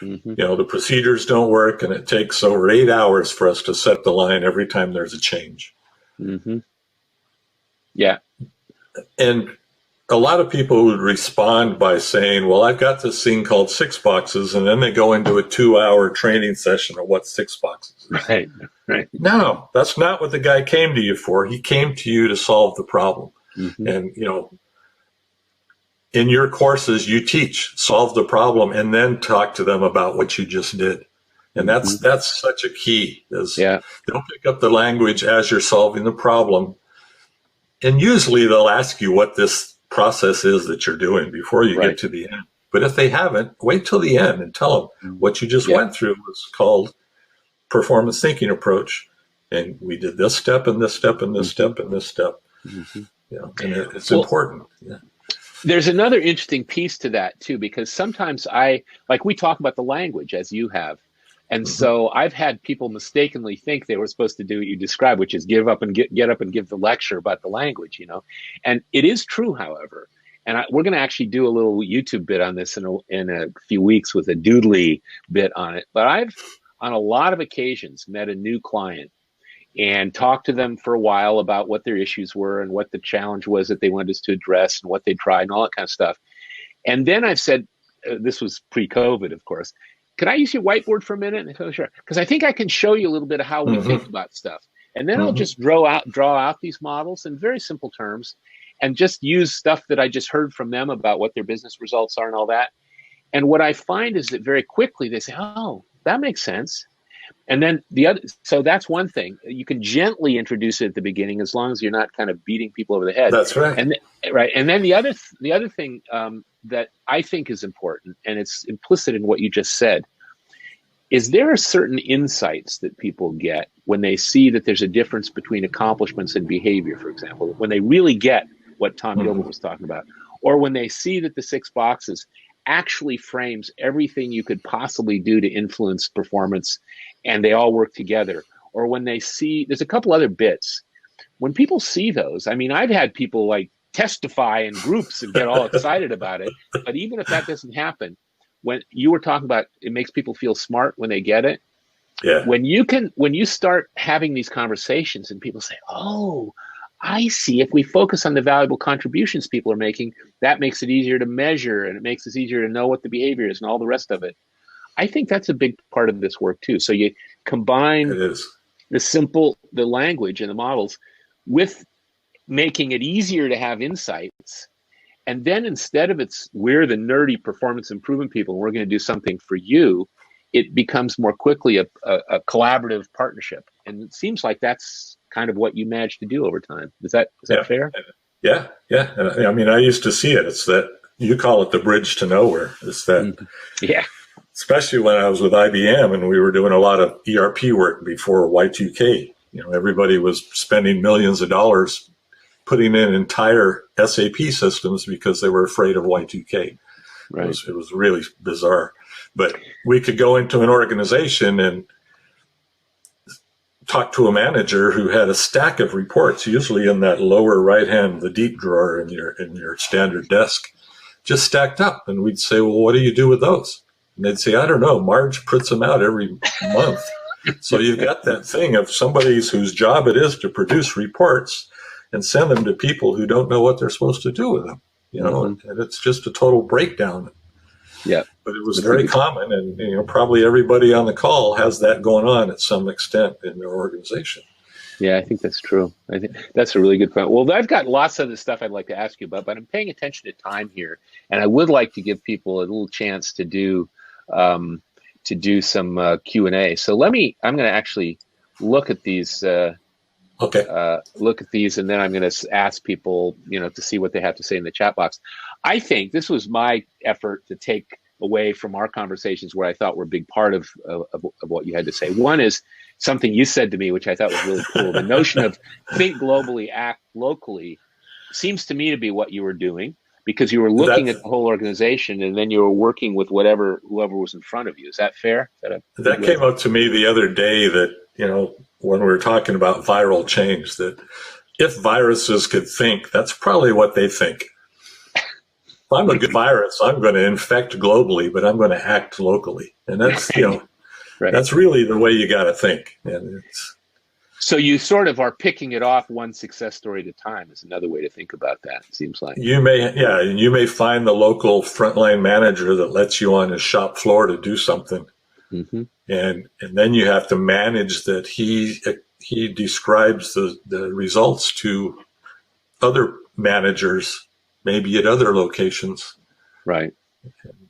The procedures don't work, and it takes over 8 hours for us to set the line every time there's a change. Yeah. And a lot of people would respond by saying, well, I've got this thing called 6 boxes, and then they go into a 2-hour training session of what 6 boxes is. Right. No, that's not what the guy came to you for. He came to you to solve the problem. And, in your courses, you teach, solve the problem, and then talk to them about what you just did. And that's such a key. Don't pick up the language as you're solving the problem. And usually they'll ask you what this process is that you're doing before you get to the end. But if they haven't, wait till the end and tell them what you just went through was called performance thinking approach. And we did this step and this step and this step and this step. And it's important. Yeah. There's another interesting piece to that too, because sometimes we talk about the language as you have. And so I've had people mistakenly think they were supposed to do what you described, which is get up and give the lecture about the language, And it is true, however. And we're going to actually do a little YouTube bit on this in a few weeks with a doodly bit on it. But I've, on a lot of occasions, met a new client and talked to them for a while about what their issues were and what the challenge was that they wanted us to address and what they tried and all that kind of stuff. And then I've said, this was pre-COVID, of course, could I use your whiteboard for a minute? And I said, sure, because I think I can show you a little bit of how we think about stuff. And then I'll just draw out these models in very simple terms. and just use stuff that I just heard from them about what their business results are and all that. And what I find is that very quickly they say, oh, that makes sense. And then so that's one thing. You can gently introduce it at the beginning as long as you're not kind of beating people over the head. That's right. And right. And then the other thing that I think is important, and it's implicit in what you just said, is there are certain insights that people get when they see that there's a difference between accomplishments and behavior, for example, when they really get what Tom Gilbert was talking about, or when they see that the 6 boxes actually frames everything you could possibly do to influence performance and they all work together, or when they see, there's a couple other bits. When people see those, I mean, I've had people like testify in groups and get all excited about it, but even if that doesn't happen, when you were talking about it makes people feel smart when they get it. Yeah. When you start having these conversations and people say, oh, I see, if we focus on the valuable contributions people are making, that makes it easier to measure and it makes it easier to know what the behavior is and all the rest of it. I think that's a big part of this work too. So you combine the language and the models with making it easier to have insights. And then instead of we're the nerdy performance improvement people and we're going to do something for you, it becomes more quickly a collaborative partnership. And it seems like that's kind of what you managed to do over time. Is that fair? Yeah. I mean, I used to see it. It's that you call it the bridge to nowhere. It's that, yeah. Especially when I was with IBM and we were doing a lot of ERP work before Y2K. You know, everybody was spending millions of dollars putting in entire SAP systems because they were afraid of Y2K. Right. It was really bizarre. But we could go into an organization and talk to a manager who had a stack of reports, usually in that lower right hand, the deep drawer in your standard desk, just stacked up. And we'd say, well, what do you do with those? And they'd say, I don't know. Marge prints them out every month. So you've got that thing of somebody whose job it is to produce reports and send them to people who don't know what they're supposed to do with them. You know, and it's just a total breakdown. Yeah. But it was very common, and you know, probably everybody on the call has that going on at some extent in their organization. Yeah, I think that's true. I think that's a really good point. Well, I've got lots of the stuff I'd like to ask you about, but I'm paying attention to time here, and I would like to give people a little chance to do some Q&A. So I'm going to actually look at these. Look at these, and then I'm going to ask people, to see what they have to say in the chat box. I think this was my effort to take away from our conversations where I thought were a big part of what you had to say. One is something you said to me, which I thought was really cool. The notion of think globally, act locally seems to me to be what you were doing, because you were looking at the whole organization and then you were working with whoever was in front of you. Is that fair? That came up to me the other day that, when we were talking about viral change, that if viruses could think, that's probably what they think. If I'm a good virus, I'm going to infect globally, but I'm going to act locally. And that's, right. That's really the way you got to think. And so you sort of are picking it off one success story at a time is another way to think about that, it seems like. You may find the local frontline manager that lets you on his shop floor to do something. Mm-hmm. And then you have to manage that he describes the results to other managers, maybe at other locations. Right.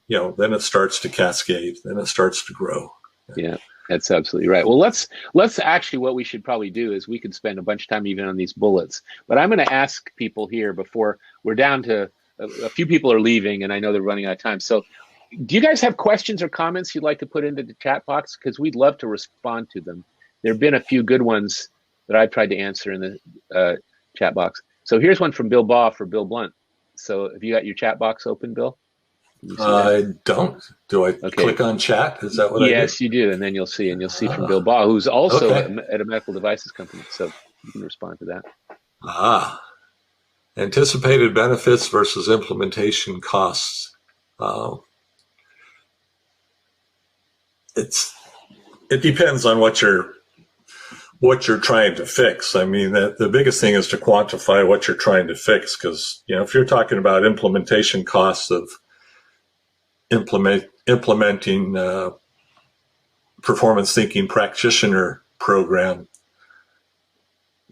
Then it starts to cascade, then it starts to grow. Yeah, that's absolutely right. Well, let's actually, what we should probably do is we could spend a bunch of time even on these bullets, but I'm going to ask people here before we're down to a few people are leaving and I know they're running out of time. So do you guys have questions or comments you'd like to put into the chat box? Because we'd love to respond to them. There have been a few good ones that I've tried to answer in the chat box. So here's one from Bill Baugh for Bill Blunt. So have you got your chat box open, Bill? I don't. Do I click on chat? Is that what I do? Yes, you do. And then you'll see. And you'll see from Bill Baugh, who's also at a medical devices company. So you can respond to that. Anticipated benefits versus implementation costs. It depends on what you're trying to fix. I mean, the biggest thing is to quantify what you're trying to fix, because if you're talking about implementation costs of implementing performance thinking practitioner program,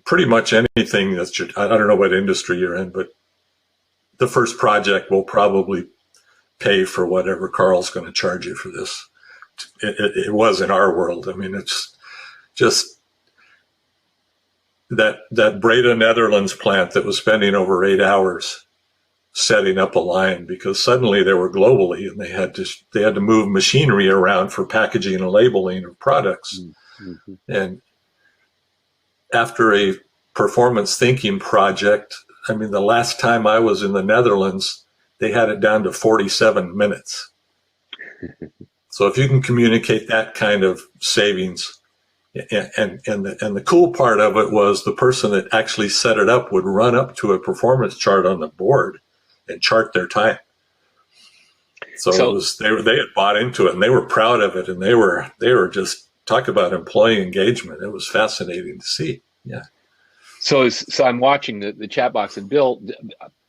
pretty much anything I don't know what industry you're in, but the first project will probably pay for whatever Carl's going to charge you for this. It was in our world. I mean, it's just that Breda, Netherlands plant that was spending over 8 hours setting up a line because suddenly they were globally and they had to move machinery around for packaging and labeling of products. Mm-hmm. And after a performance thinking project, I mean, the last time I was in the Netherlands, they had it down to 47 minutes. So if you can communicate that kind of savings, and the cool part of it was the person that actually set it up would run up to a performance chart on the board and chart their time. So it was they had bought into it and they were proud of it, and they were just talk about employee engagement. It was fascinating to see. Yeah. So I'm watching the chat box, and Bill,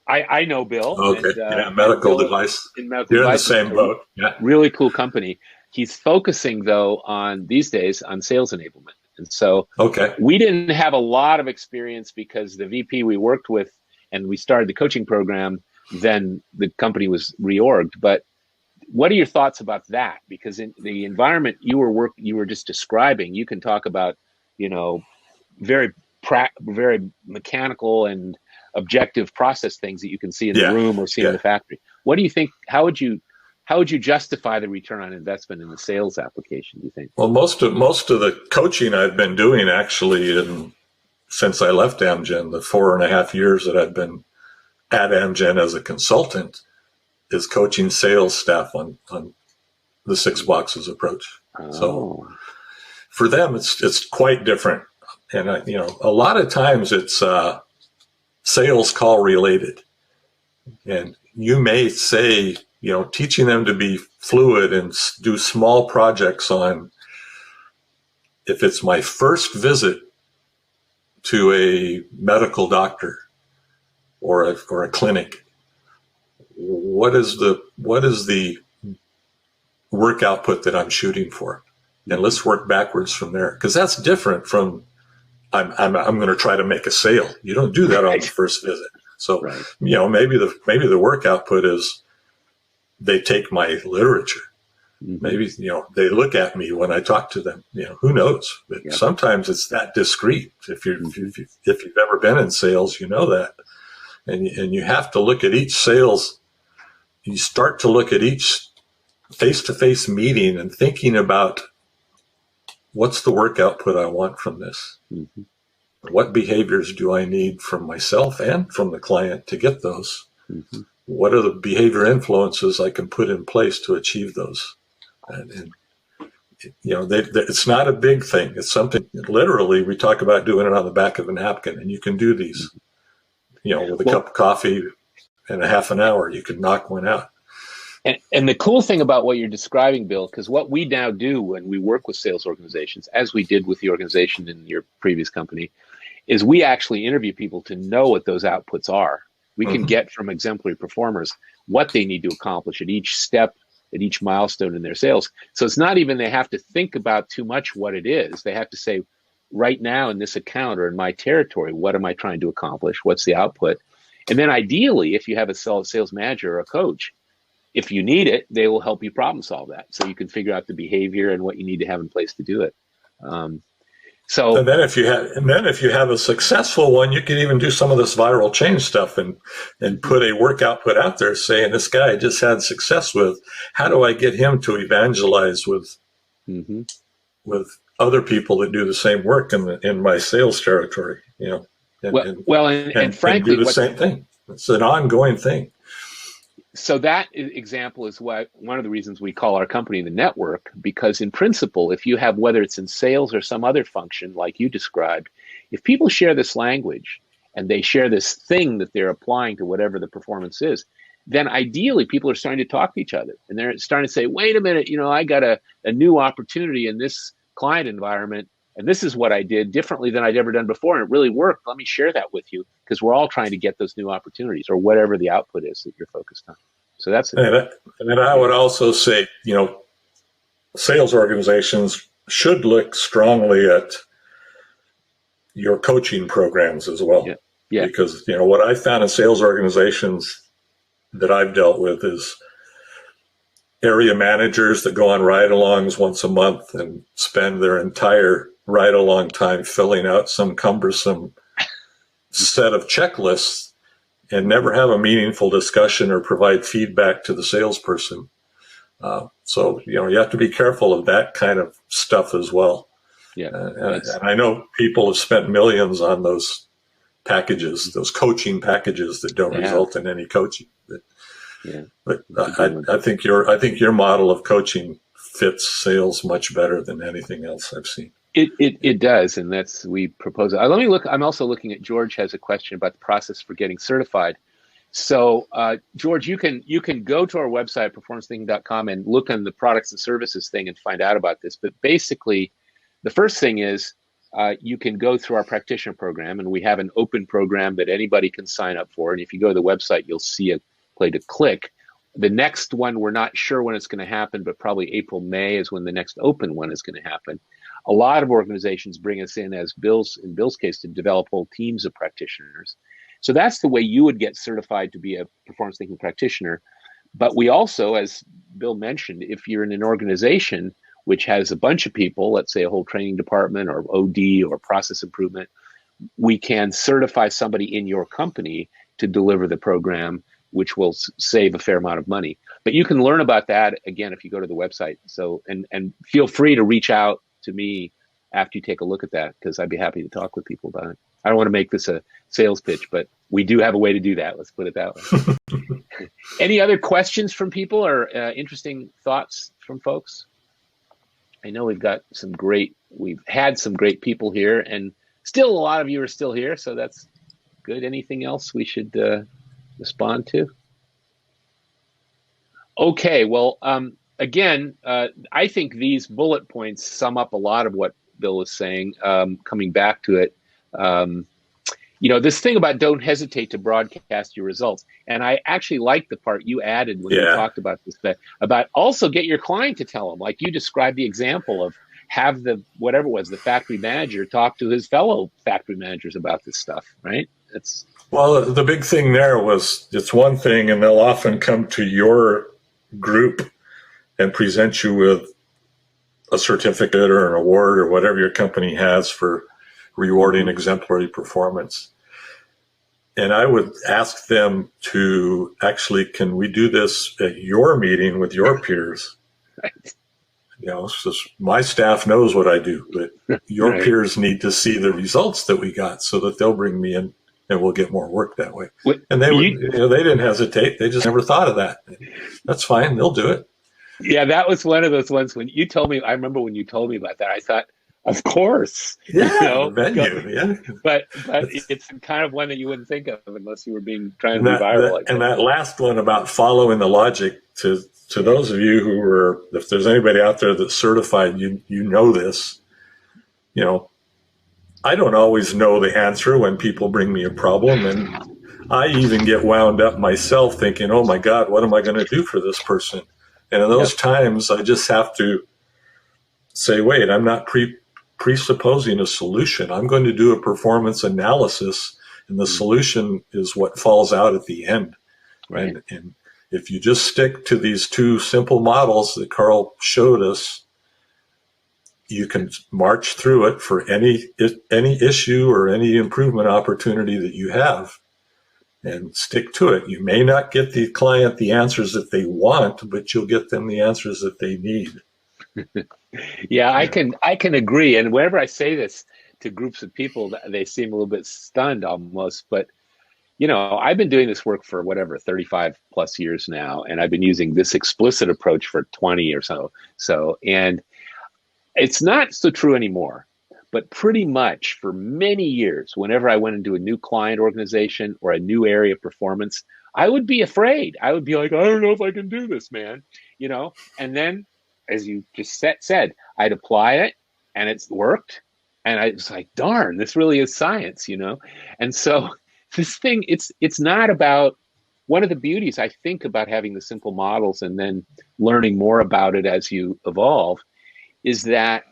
I know Bill. Okay. And, medical device. You're in the same boat. Yeah. Really cool company. He's focusing though on these days on sales enablement. And so we didn't have a lot of experience because the VP we worked with and we started the coaching program, then the company was reorged. But what are your thoughts about that? Because in the environment you were just describing, you can talk about, very mechanical and objective process things that you can see in the room or see in the factory. What do you think? How would you justify the return on investment in the sales application, do you think? Well, most of the coaching I've been doing actually since I left Amgen, the 4.5 years that I've been at Amgen as a consultant, is coaching sales staff on the 6 boxes approach. Oh. So for them, it's quite different. And, a lot of times it's sales call related. And you may say, teaching them to be fluid and do small projects on, if it's my first visit to a medical doctor or a clinic, what is the work output that I'm shooting for? And let's work backwards from there. Because that's different from I'm going to try to make a sale. You don't do that on the first visit. So, maybe the work output is they take my literature. Mm-hmm. Maybe, they look at me when I talk to them. Who knows? But sometimes it's that discrete. If you've ever been in sales, you know that. And you have to look at each sales. You start to look at each face-to-face meeting and thinking about what's the work output I want from this? Mm-hmm. What behaviors do I need from myself and from the client to get those? Mm-hmm. What are the behavior influences I can put in place to achieve those? And it's not a big thing. It's something, literally, we talk about doing it on the back of a napkin, and you can do these, with a cup of coffee and a half an hour, you could knock one out. And the cool thing about what you're describing, Bill, because what we now do when we work with sales organizations, as we did with the organization in your previous company, is we actually interview people to know what those outputs are. We can get from exemplary performers what they need to accomplish at each step, at each milestone in their sales. So it's not even they have to think about too much what it is. They have to say, right now in this account or in my territory, what am I trying to accomplish? What's the output? And then ideally, if you have a sales manager or a coach, if you need it, they will help you problem solve that. So you can figure out the behavior and what you need to have in place to do it. And then if you have a successful one, you can even do some of this viral change stuff and put a work output out there saying, this guy I just had success with, how do I get him to evangelize with other people that do the same work in my sales territory, and frankly, do the same thing. It's an ongoing thing. So that example is one of the reasons we call our company the network, because in principle, if you have, whether it's in sales or some other function like you described, if people share this language and they share this thing that they're applying to whatever the performance is, then ideally people are starting to talk to each other and they're starting to say, wait a minute, I got a new opportunity in this client environment, and this is what I did differently than I'd ever done before, and it really worked. Let me share that with you, because we're all trying to get those new opportunities or whatever the output is that you're focused on. So that's and then I would also say, sales organizations should look strongly at your coaching programs as well. Yeah. Because, what I found in sales organizations, that I've dealt with is area managers that go on ride-alongs once a month and spend their entire ride-along time filling out some cumbersome set of checklists and never have a meaningful discussion or provide feedback to the salesperson. So, you have to be careful of that kind of stuff as well. Yeah. And I know people have spent millions on those packages, those coaching packages that don't result in any coaching. But I think your model of coaching fits sales much better than anything else I've seen. It does, and we propose it. Let me look. I'm also looking at George has a question about the process for getting certified. So, George, you can go to our website, performancethinking.com, and look on the products and services thing and find out about this. But basically, the first thing is you can go through our practitioner program, and we have an open program that anybody can sign up for. And if you go to the website, you'll see a place to click. The next one, we're not sure when it's going to happen, but probably April, May is when the next open one is going to happen. A lot of organizations bring us in, as in Bill's case, to develop whole teams of practitioners. So that's the way you would get certified to be a performance thinking practitioner. But we also, as Bill mentioned, if you're in an organization which has a bunch of people, let's say a whole training department or OD or process improvement, we can certify somebody in your company to deliver the program, which will save a fair amount of money. But you can learn about that, again, if you go to the website. So, and feel free to reach out to me after you take a look at that, because I'd be happy to talk with people about it. I don't want to make this a sales pitch, but we do have a way to do that. Let's put it that way. Any other questions from people or interesting thoughts from folks? I know we've had some great people here, and still a lot of you are still here, so that's good. Anything else we should respond to? Okay, well, again, I think these bullet points sum up a lot of what Bill was saying. Coming back to it, this thing about don't hesitate to broadcast your results. And I actually like the part you added when you talked about this, about also get your client to tell them, like you described the example of have the factory manager talk to his fellow factory managers about this stuff, right? Well, the big thing there was it's one thing, and they'll often come to your group and present you with a certificate or an award or whatever your company has for rewarding exemplary performance. And I would ask them to actually, can we do this at your meeting with your peers? Right. So my staff knows what I do, but your peers need to see the results that we got so that they'll bring me in and we'll get more work that way. And they didn't hesitate. They just never thought of that. That's fine. They'll do it. Yeah, that was one of those ones when you told me, I remember when you told me about that, I thought, of course. Yeah, But it's kind of one that you wouldn't think of unless you were trying to be viral. That last one about following the logic, to those of you who were, if there's anybody out there that's certified, you know this, I don't always know the answer when people bring me a problem. And I even get wound up myself thinking, oh my God, what am I going to do for this person? And in those times, I just have to say, wait, I'm not presupposing a solution. I'm going to do a performance analysis, and the solution is what falls out at the end. Right. And if you just stick to these two simple models that Carl showed us, you can march through it for any issue or any improvement opportunity that you have, and stick to it. You may not get the client the answers that they want, but you'll get them the answers that they need. Yeah, I can agree. And whenever I say this to groups of people, they seem a little bit stunned almost. But, I've been doing this work for 35 plus years now, and I've been using this explicit approach for 20 or so. And it's not so true anymore. But pretty much for many years, whenever I went into a new client organization or a new area of performance, I would be afraid. I would be like, I don't know if I can do this, man. And then, as you just said, I'd apply it and it's worked. And I was like, darn, this really is science, And so this thing, it's not about, one of the beauties, I think, about having the simple models and then learning more about it as you evolve is that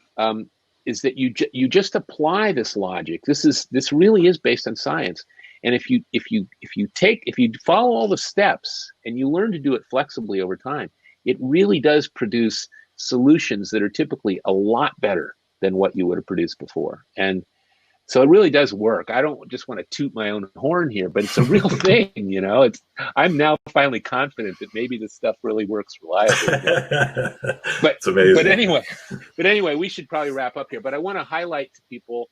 you just apply this logic. This really is based on science. And if you follow all the steps and you learn to do it flexibly over time, it really does produce solutions that are typically a lot better than what you would have produced before. And so it really does work. I don't just want to toot my own horn here, but it's a real thing, you know. I'm now finally confident that maybe this stuff really works reliably. But it's amazing. But anyway, we should probably wrap up here. But I want to highlight to people,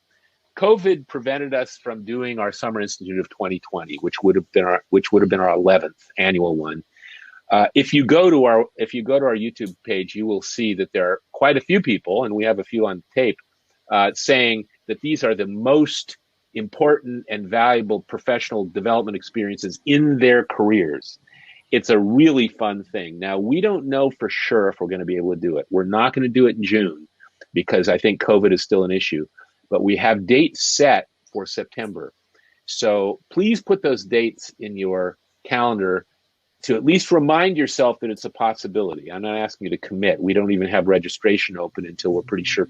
COVID prevented us from doing our Summer Institute of 2020, which would have been our 11th annual one. If you go to our YouTube page, you will see that there are quite a few people, and we have a few on tape, saying that these are the most important and valuable professional development experiences in their careers. It's a really fun thing. Now, we don't know for sure if we're going to be able to do it. We're not going to do it in June because I think COVID is still an issue, but we have dates set for September. So please put those dates in your calendar to at least remind yourself that it's a possibility. I'm not asking you to commit. We don't even have registration open until we're pretty sure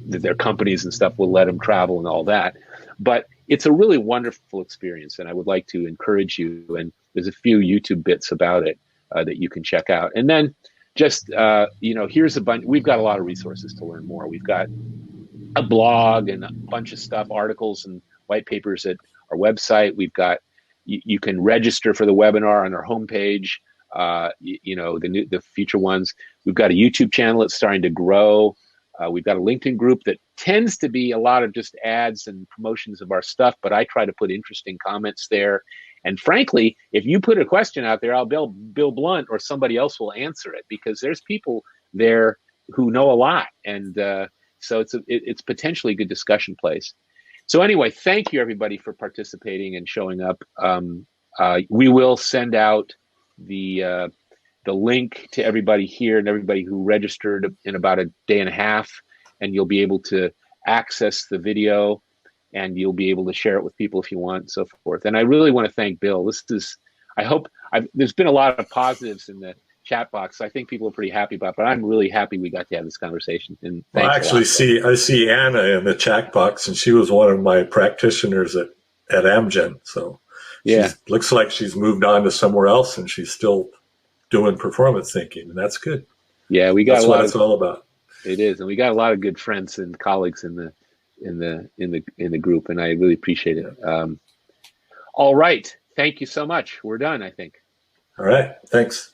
that their companies and stuff will let them travel and all that. But it's a really wonderful experience, and I would like to encourage you. And there's a few YouTube bits about it that you can check out. And then just, here's a bunch. We've got a lot of resources to learn more. We've got a blog and a bunch of stuff, articles and white papers at our website. We've got, you can register for the webinar on our homepage, the future ones. We've got a YouTube channel that's starting to grow. We've got a LinkedIn group that tends to be a lot of just ads and promotions of our stuff, but I try to put interesting comments there. And frankly, if you put a question out there, Bill Blunt or somebody else will answer it, because there's people there who know a lot. And so it's potentially a good discussion place. So anyway, thank you everybody for participating and showing up. We will send out the link to everybody here and everybody who registered in about a day and a half, and you'll be able to access the video and you'll be able to share it with people if you want and so forth. And I really want to thank Bill. There's been a lot of positives in the chat box. I think people are pretty happy about it, but I'm really happy we got to have this conversation. And I see Anna in the chat box, and she was one of my practitioners at Amgen. So yeah, looks like she's moved on to somewhere else, and she's still doing performance thinking, and that's good. Yeah, that's what it's all about. It is, and we got a lot of good friends and colleagues in the group, and I really appreciate it. All right, thank you so much. We're done, I think. All right, thanks.